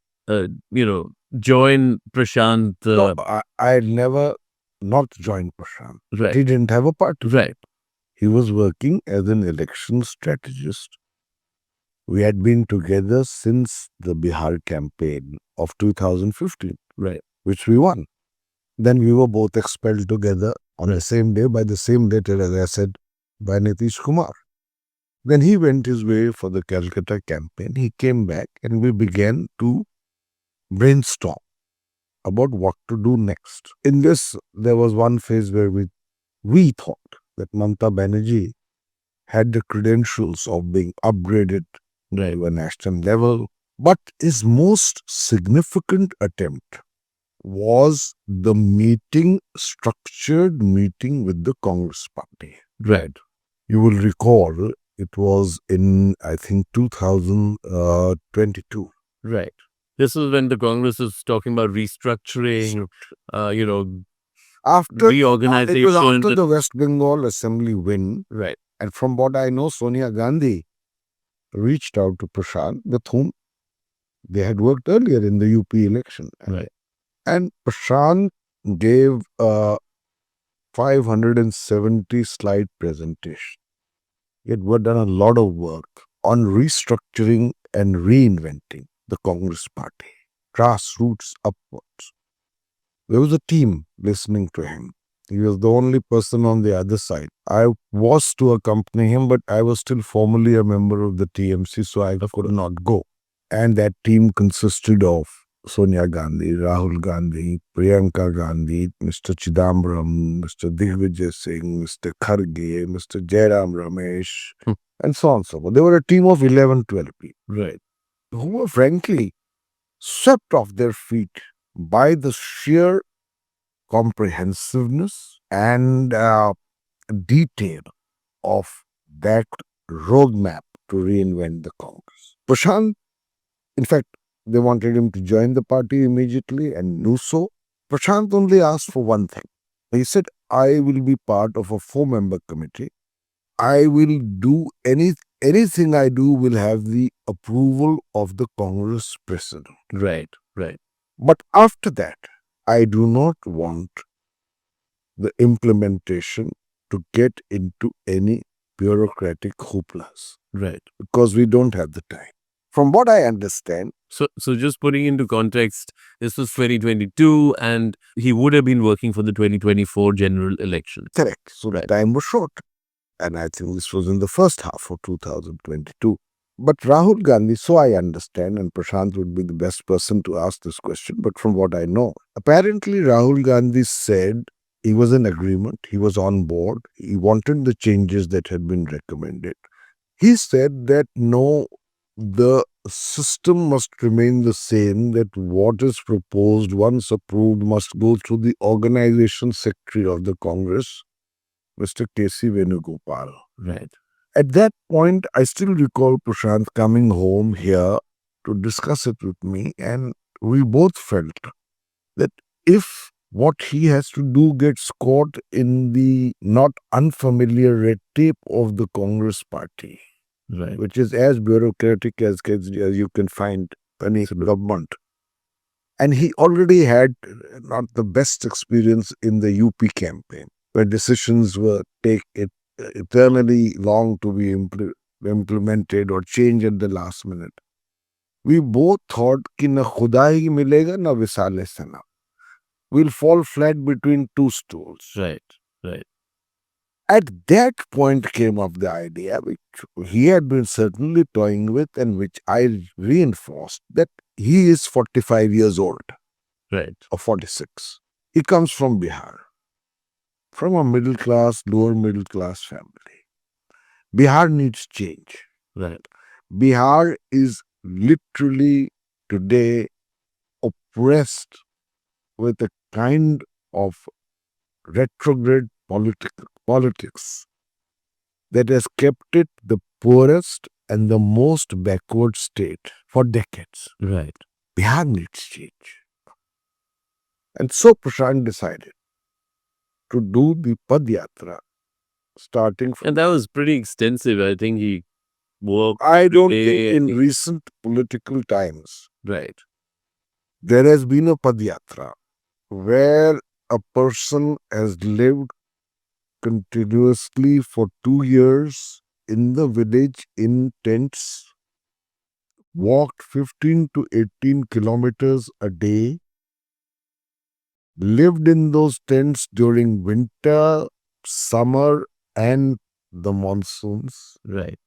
join Prashant? No, I had never not joined Prashant. Right. He didn't have a party. Right. He was working as an election strategist. We had been together since the Bihar campaign of 2015, Right. which we won. Then we were both expelled together on the same day by the same letter, as I said, by Nitish Kumar. Then he went his way for the Calcutta campaign. He came back and we began to brainstorm about what to do next. In this, there was one phase where we thought that Mamta Banerjee had the credentials of being upgraded to a national level. But his most significant attempt was the structured meeting with the Congress party. Right. You will recall it was in, I think, 2022. Right. This is when the Congress is talking about restructuring, After reorganization. it was after the West Bengal Assembly win. Right. And from what I know, Sonia Gandhi reached out to Prashant, with whom they had worked earlier in the UP election. Right. And Prashant gave a 570 slide presentation. He had done a lot of work on restructuring and reinventing the Congress party, grassroots upwards. There was a team listening to him. He was the only person on the other side. I was to accompany him, but I was still formally a member of the TMC, so I could not go. And that team consisted of Sonia Gandhi, Rahul Gandhi, Priyanka Gandhi, Mr. Chidambaram, Mr. Digvijay Singh, Mr. Kharge, Mr. Jairam Ramesh, and so on and so forth. They were a team of 11, 12 people. Right. Who were frankly swept off their feet by the sheer comprehensiveness and detail of that roadmap to reinvent the Congress. Prashant, in fact, they wanted him to join the party immediately and knew so. Prashant only asked for one thing. He said, I will be part of a 4-member committee. I will do anything I do will have the approval of the Congress president. Right. Right. But after that, I do not want the implementation to get into any bureaucratic hooplas Right. because we don't have the time. From what I understand, So just putting into context, this was 2022, and he would have been working for the 2024 general election. correct. So Right. the time was short. And I think this was in the first half of 2022. But Rahul Gandhi, so I understand, and Prashant would be the best person to ask this question, but from what I know, apparently Rahul Gandhi said he was in agreement, he was on board, he wanted the changes that had been recommended. He said that no, the system must remain the same, that what is proposed, once approved, must go through the organization secretary of the Congress, Mr. K.C. Venugopal. Right. At that point, I still recall Prashant coming home here to discuss it with me, and we both felt that if what he has to do gets caught in the not unfamiliar red tape of the Congress party, Right. which is as bureaucratic as you can find any government. And he already had not the best experience in the UP campaign, where decisions were taken eternally long to be implemented or changed at the last minute. We both thought कि न खुदा ही मिलेगा न विसाले सना. We'll fall flat between two stools. Right. Right. At that point came up the idea, which he had been certainly toying with and which I reinforced, that he is 45 years old Right. or 46. He comes from Bihar, from a middle class, lower middle class family. Bihar needs change. Right. Bihar is literally today oppressed with a kind of retrograde politics that has kept it the poorest and the most backward state for decades. Right. Bihar needs change. And so Prashant decided to do the Padyatra starting from. And that was pretty extensive. I think he worked. I don't think day- in recent political times Right. there has been a Padyatra where a person has lived continuously for 2 years in the village in tents, walked 15 to 18 kilometers a day, lived in those tents during winter, summer, and the monsoons, Right.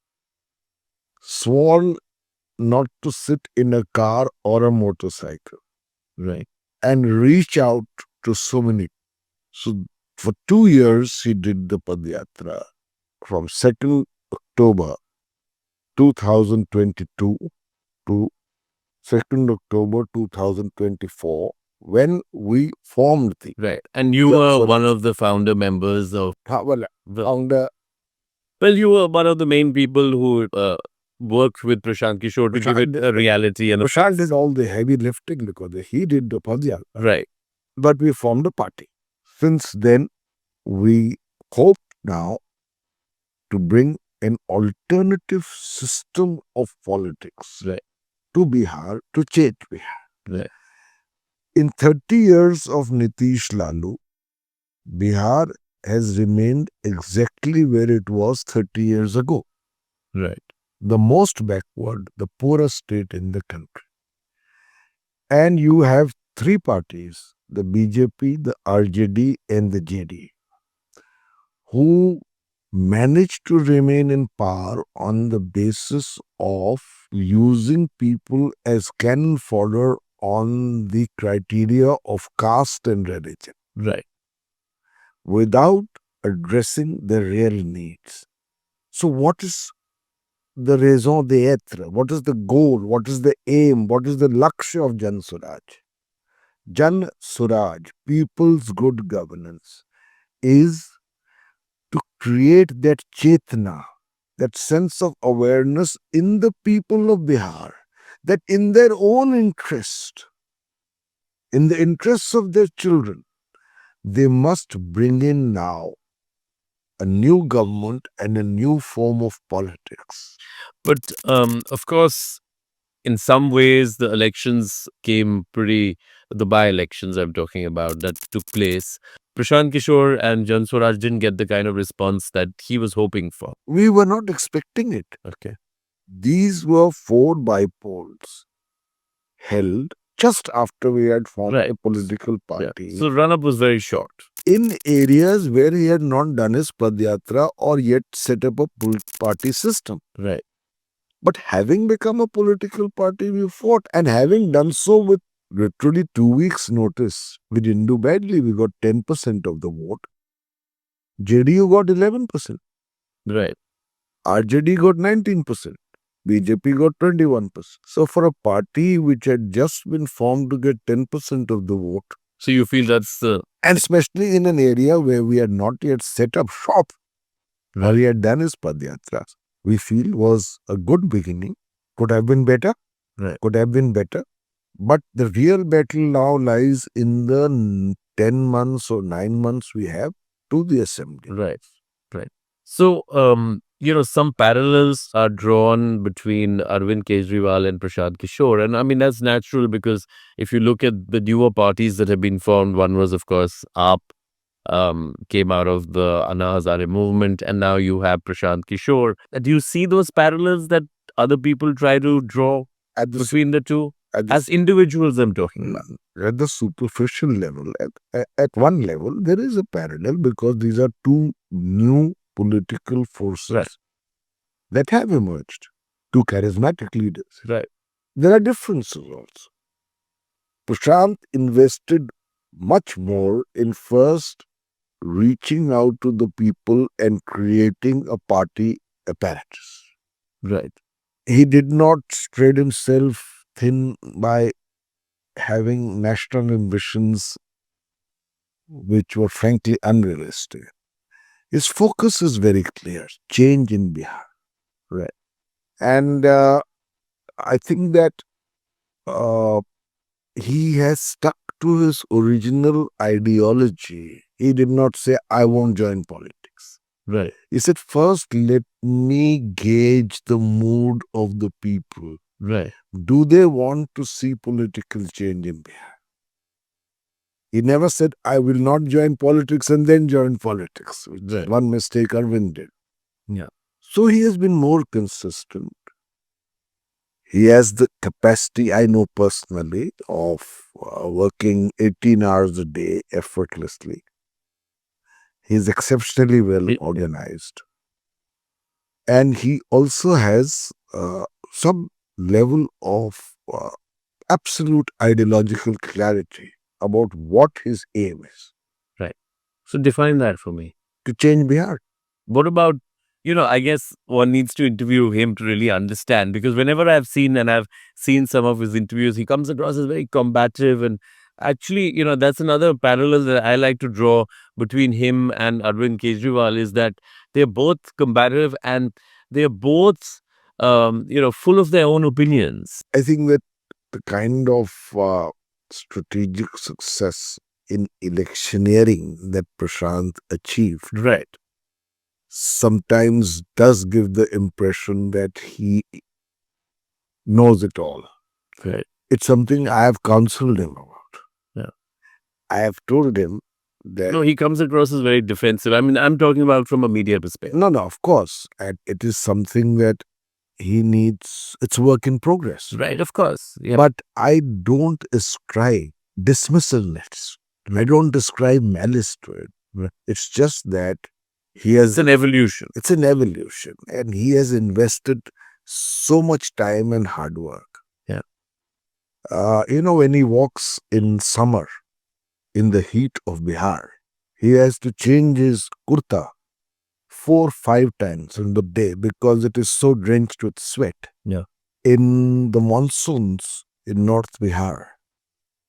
sworn not to sit in a car or a motorcycle, Right. and reach out to so many. So for 2 years, he did the Padyatra from 2nd October 2022 to 2nd October 2024 when we formed the. Right. And you Yeah, were so- one of the founder members of. Founder. Well, you were one of the main people who worked with Prashant Kishor to give it Prashant- a reality and a. Prashant did all the heavy lifting because he did the Padyatra. Right. But we formed a party. Since then, we hope now to bring an alternative system of politics Right. to Bihar, to change Bihar. Right. In 30 years of Nitish Lalu, Bihar has remained exactly where it was 30 years ago. Right. The most backward, the poorest state in the country. And you have three parties, the BJP, the RJD, and the JD, who managed to remain in power on the basis of using people as cannon fodder on the criteria of caste and religion Right. without addressing the real needs. So, what is the raison d'etre? What is the goal? What is the aim? What is the lakshya of Jan Swaraj? Jan Swaraj, people's good governance, is to create that chetna, that sense of awareness in the people of Bihar, that in their own interest, in the interests of their children, they must bring in now a new government and a new form of politics. But of course, in some ways, the elections came pretty, the by-elections I'm talking about that took place. Prashant Kishore and Jan Swaraj didn't get the kind of response that he was hoping for. We were not expecting it. Okay. These were 4 bypolls held just after we had formed Right. a political Yeah. party So run-up was very short. in areas where he had not done his Padyatra or yet set up a party system. Right. But having become a political party, we fought, and having done so with literally 2 weeks' notice, we didn't do badly. We got 10% of the vote. JDU got 11%. Right. RJD got 19%. BJP got 21%. So for a party which had just been formed to get 10% of the vote, So you feel that's the and especially in an area where we had not yet set up shop, or he had done his Padyatra, we feel was a good beginning. Could have been better. Right. Could have been better. But the real battle now lies in the 10 months or 9 months we have to the assembly. Right. Right. So, some parallels are drawn between Arvind Kejriwal and Prashant Kishore. And I mean, that's natural because if you look at the newer parties that have been formed, one was, of course, AAP, came out of the Anna Hazare movement, and now you have Prashant Kishore. Do you see those parallels that other people try to draw At the, between the two? at the, As individuals, I'm talking about. at the superficial level, at one level, there is a parallel because these are two new political forces Right. that have emerged, two charismatic leaders. Right. There are differences also. Prashant invested much more in first reaching out to the people and creating a party apparatus. Right. He did not spread himself thin by having national ambitions which were frankly unrealistic. His focus is very clear, change in Bihar. Right. And I think that he has stuck to his original ideology. He did not say, I won't join politics. Right. He said, first, let me gauge the mood of the people. Right. Do they want to see political change in Bihar? He never said, I will not join politics and then join politics. Which Right. one mistake Arvind did. Yeah. So he has been more consistent. He has the capacity, I know personally, of working 18 hours a day effortlessly. He is exceptionally well organized. And he also has some level of absolute ideological clarity about what his aim is. Right. So define that for me. To change Bihar. What about, I guess one needs to interview him to really understand, because whenever I've seen some of his interviews, he comes across as very combative. And actually, that's another parallel that I like to draw between him and Arvind Kejriwal is that they're both combative and they're both, full of their own opinions. I think that the kind of strategic success in electioneering that Prashant achieved, Right. sometimes does give the impression that he knows it all. Right. It's something I have counseled him about. Yeah. I have told him that... No, he comes across as very defensive. I mean, I'm talking about from a media perspective. No, of course. And it is something that he needs, it's work in progress. Right, of course. Yeah. But I don't ascribe dismissalness. I don't ascribe malice to it. Right. It's just that he has... It's an evolution. It's an evolution. And he has invested so much time and hard work. Yeah. When he walks in summer in the heat of Bihar, he has to change his kurta 4-5 times in the day because it is so drenched with sweat. Yeah. In the monsoons in North Bihar,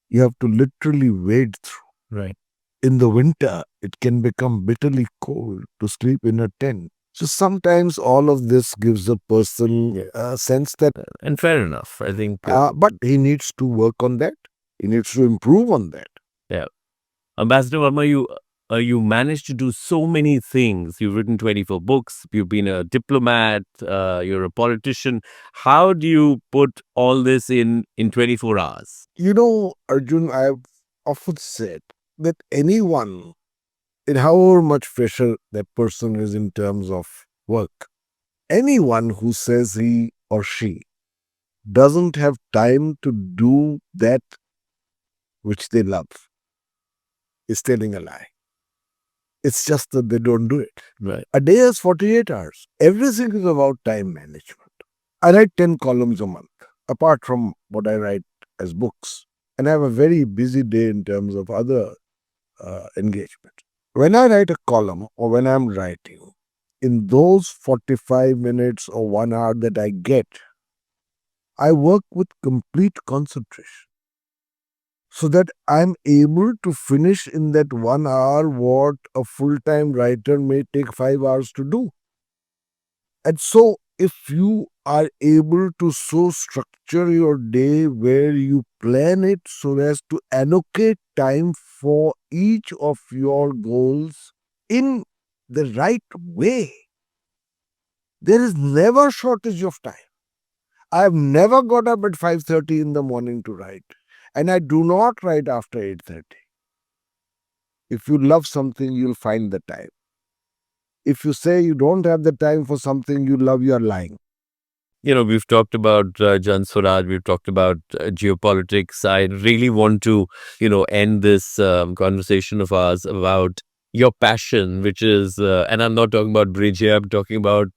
you have to literally wade through. Right. In the winter, it can become bitterly cold to sleep in a tent. So sometimes all of this gives a person a sense that, And fair enough. I think, but he needs to work on that. He needs to improve on that. yeah. Ambassador Varma, you managed to do so many things. You've written 24 books. You've been a diplomat. You're a politician. How do you put all this in 24 hours? Arjun, I've often said that anyone, in however much pressure that person is in terms of work, anyone who says he or she doesn't have time to do that which they love is telling a lie. It's just that they don't do it. Right. A day is 48 hours. Everything is about time management. I write 10 columns a month, apart from what I write as books. And I have a very busy day in terms of other engagement. When I write a column or when I'm writing, in those 45 minutes or 1 hour that I get, I work with complete concentration so that I'm able to finish in that 1 hour what a full-time writer may take 5 hours to do. And so if you are able to so structure your day where you plan it so as to allocate time for each of your goals in the right way, there is never shortage of time. I have never got up at 5:30 in the morning to write, and I do not write after 8:30. If you love something, you'll find the time. If you say you don't have the time for something you love, you're lying. We've talked about Jan Swaraj, we've talked about geopolitics. I really want to, end this conversation of ours about your passion, which is, and I'm not talking about bridge here, I'm talking about,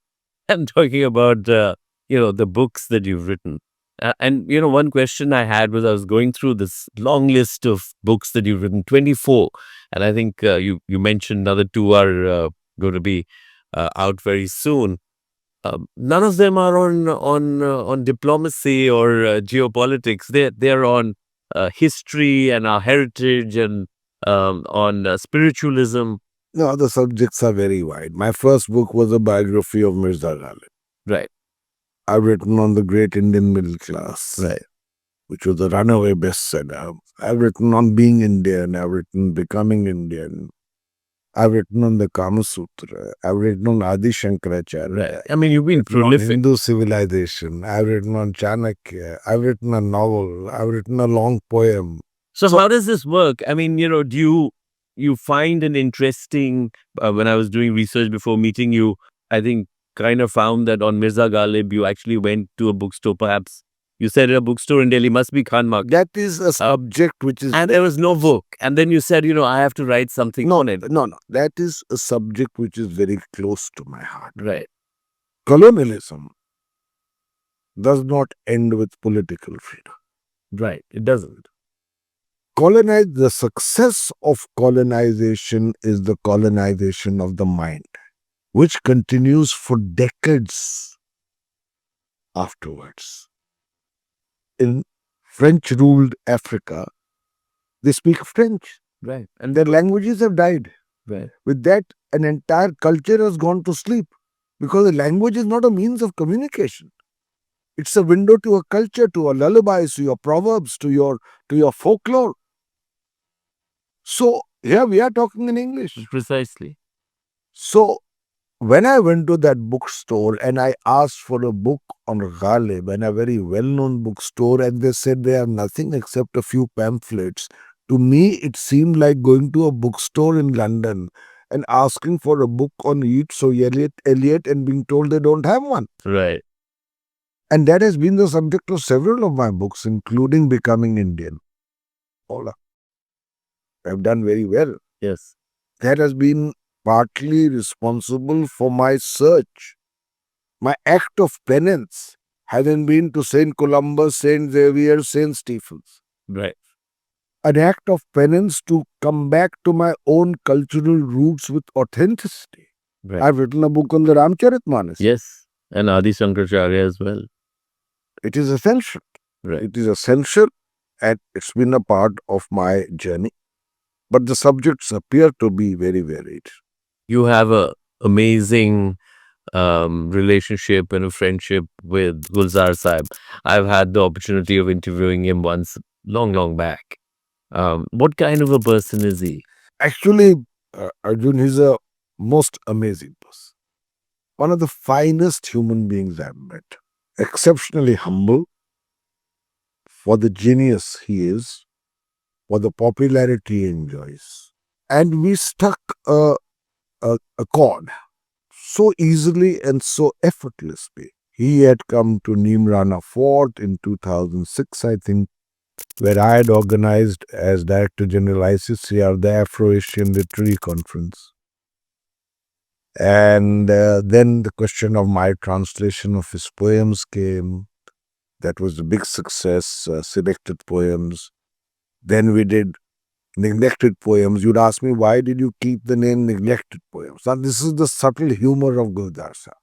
the books that you've written. And, one question I had was I was going through this long list of books that you've written, 24. And I think you mentioned another two are going to be out very soon. None of them are on diplomacy or geopolitics. They're on history and our heritage and on spiritualism. No, the subjects are very wide. My first book was a biography of Mirza Ghalib. Right. I've written on the great Indian middle class, Right. which was a runaway bestseller. I've written on being Indian. I've written becoming Indian. I've written on the Kama Sutra. I've written on Adi Shankaracharya. Right. I mean, you've been On prolific. Hindu civilization. I've written on Chanakya. I've written a novel. I've written a long poem. So how does this work? I mean, do you find an interesting, when I was doing research before meeting you, I think kind of found that on Mirza Ghalib, you actually went to a bookstore, perhaps. You said a bookstore in Delhi must be Khan Market. That is a subject which is... And there was no book. And then you said, I have to write something on it. No. That is a subject which is very close to my heart. Right. Colonialism does not end with political freedom. Right. It doesn't. The success of colonization is the colonization of the mind, which continues for decades afterwards. In French-ruled Africa, they speak French. Right. And their languages have died. Right. With that, an entire culture has gone to sleep because the language is not a means of communication. It's a window to a culture, to a lullabies, to your proverbs, to your folklore. So here we are talking in English. Precisely. So when I went to that bookstore and I asked for a book on Ghalib, and a very well-known bookstore, and they said they have nothing except a few pamphlets, to me it seemed like going to a bookstore in London and asking for a book on Yeats or Eliot and being told they don't have one. Right. And that has been the subject of several of my books, including Becoming Indian. All have done very well. Yes. That has been partly responsible for my search. My act of penance Hadn't been to St. Columbus, St. Xavier, St. Stephen's. Right. An act of penance to come back to my own cultural roots with authenticity. Right. I've written a book on the Ramcharitmanas. Yes. And Adi Shankaracharya as well. It is essential. Right. It is essential, and it's been a part of my journey. But the subjects appear to be very varied. You have a amazing relationship and a friendship with Gulzar Sahib. I've had the opportunity of interviewing him once, long, long back. What kind of a person is he? Actually, Arjun is a most amazing person. One of the finest human beings I've met. Exceptionally humble for the genius he is, for the popularity he enjoys. And we struck a chord so easily and so effortlessly. He had come to Neemrana Fort in 2006, I think, where I had organized as Director General ICCR the Afro-Asian Literary Conference. And then the question of my translation of his poems came. That was a big success, selected poems. Then we did neglected poems. You'd ask me, why did you keep the name neglected poems? Now, this is the subtle humor of Gulzar Sahib.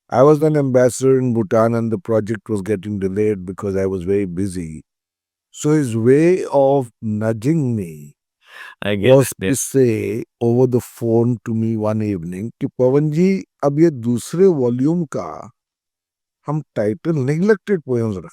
I was an ambassador in Bhutan and the project was getting delayed because I was very busy. So his way of nudging me was to say over the phone to me one evening कि पवन जी अब ये दूसरे volume का हम title neglected poems रखें.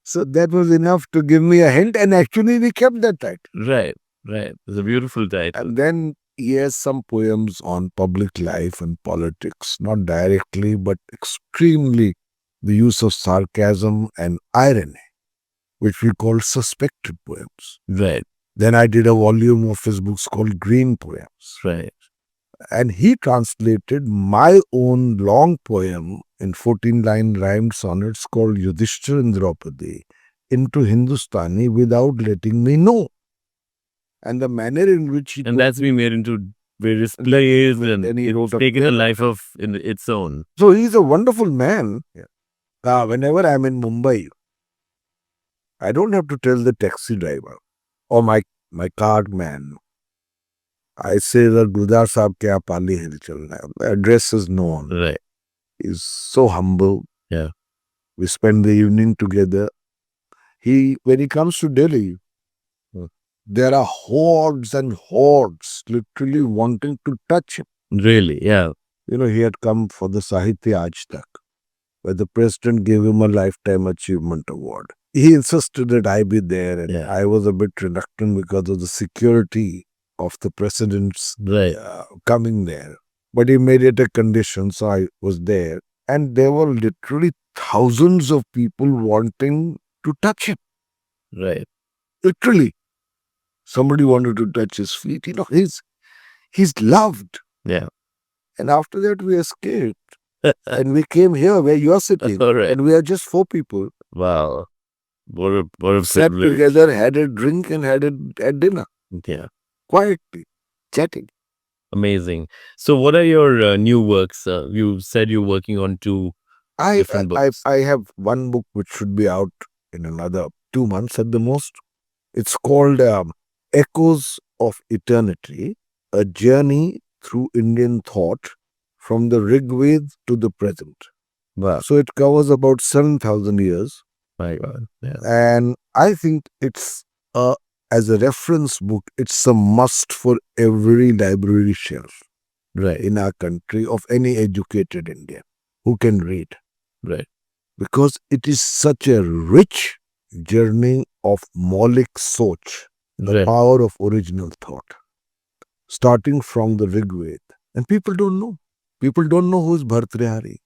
So that was enough to give me a hint, and actually we kept that title. Right, right. It's a beautiful title. And then he has some poems on public life and politics, not directly, but extremely the use of sarcasm and irony, which we call suspected poems. Right, Then I did a volume of his books called Green Poems. right. And he translated my own long poem in 14-line rhymed sonnets called Yudhishthir and Draupadi into Hindustani without letting me know. And the manner in which he... And that's been made into various plays and then he it's wrote a taken a play. life of in its own. So he's a wonderful man. Whenever I'm in Mumbai, I don't have to tell the taxi driver or my car man. I say that Gulzar Sahab ke यहाँ पाली हिल चलना है. The address is known. Right. He's so humble. Yeah. We spend the evening together. When he comes to Delhi, there are hordes and hordes literally wanting to touch him. Really, yeah. You know, he had come for the Sahitya Aaj Tak, where the president gave him a Lifetime Achievement Award. He insisted that I be there, and I was a bit reluctant because of the security of the president's coming there. But he made it a condition, so I was there. And there were literally thousands of people wanting to touch him. Right. Literally. Somebody wanted to touch his feet. You know, he's loved. Yeah. And after that, we escaped. And we came here where you're sitting. Right. And we are just 4 people. Wow. What a sat privilege. Together, had a drink and had a dinner. Yeah. Quietly, chatting. Amazing. So what are your new works? You said you're working on 2 different books. I have one book which should be out in another 2 months at the most. It's called Echoes of Eternity, a journey through Indian thought from the Rigved to the present. Wow. So it covers about 7,000 years. My God. Yeah. And I think it's as a reference book, it's a must for every library shelf in our country of any educated Indian who can read. Right. Because it is such a rich journey of Maulik Soch, the power of original thought, starting from the Rigved. And people don't know. People don't know who's Bhartrihari.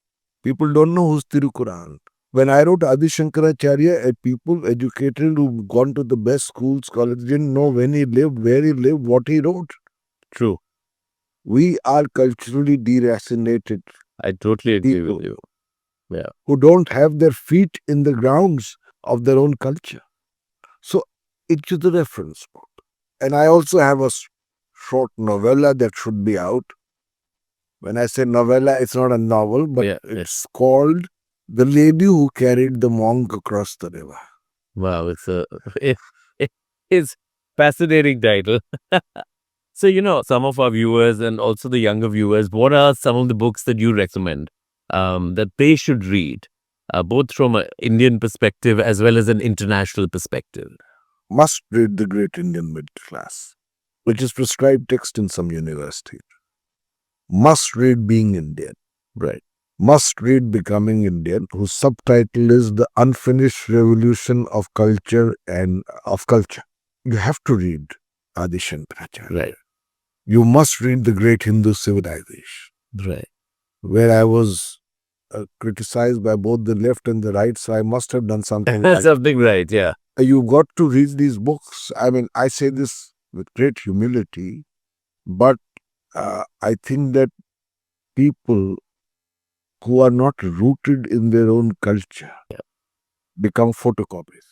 People don't know who's Tirukural. When I wrote Adi Shankaracharya, people educated who've gone to the best schools, colleges, didn't know when he lived, where he lived, what he wrote. True. We are culturally deracinated. I totally agree with you. Yeah. Who don't have their feet in the grounds of their own culture. So it is a reference book. And I also have a short novella that should be out. When I say novella, it's not a novel, but it's called The lady who carried the monk across the river. Wow, it's fascinating title. So, some of our viewers and also the younger viewers, what are some of the books that you recommend that they should read, both from an Indian perspective as well as an international perspective? Must read The Great Indian Middle Class, which is prescribed text in some university. Must read Being Indian. Right. Must read Becoming Indian, whose subtitle is The Unfinished Revolution of Culture and of Culture. You have to read Adi Shankaracharya. Right. You must read The Great Hindu Civilization, Right. where I was criticized by both the left and the right, so I must have done something right. Something right, yeah. You got to read these books. I mean, I say this with great humility, but I think that people who are not rooted in their own culture become photocopies,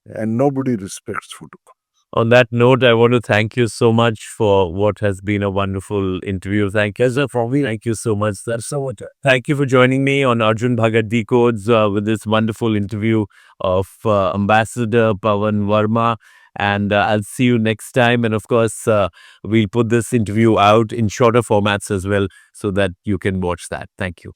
and nobody respects photocopies. On that note, I want to thank you so much for what has been a wonderful interview. Thank you, sir, for me. Thank you so much, sir. So much. Thank you for joining me on Arjun Bhagat Decodes with this wonderful interview of Ambassador Pavan Varma. And I'll see you next time. And of course, we'll put this interview out in shorter formats as well so that you can watch that. Thank you.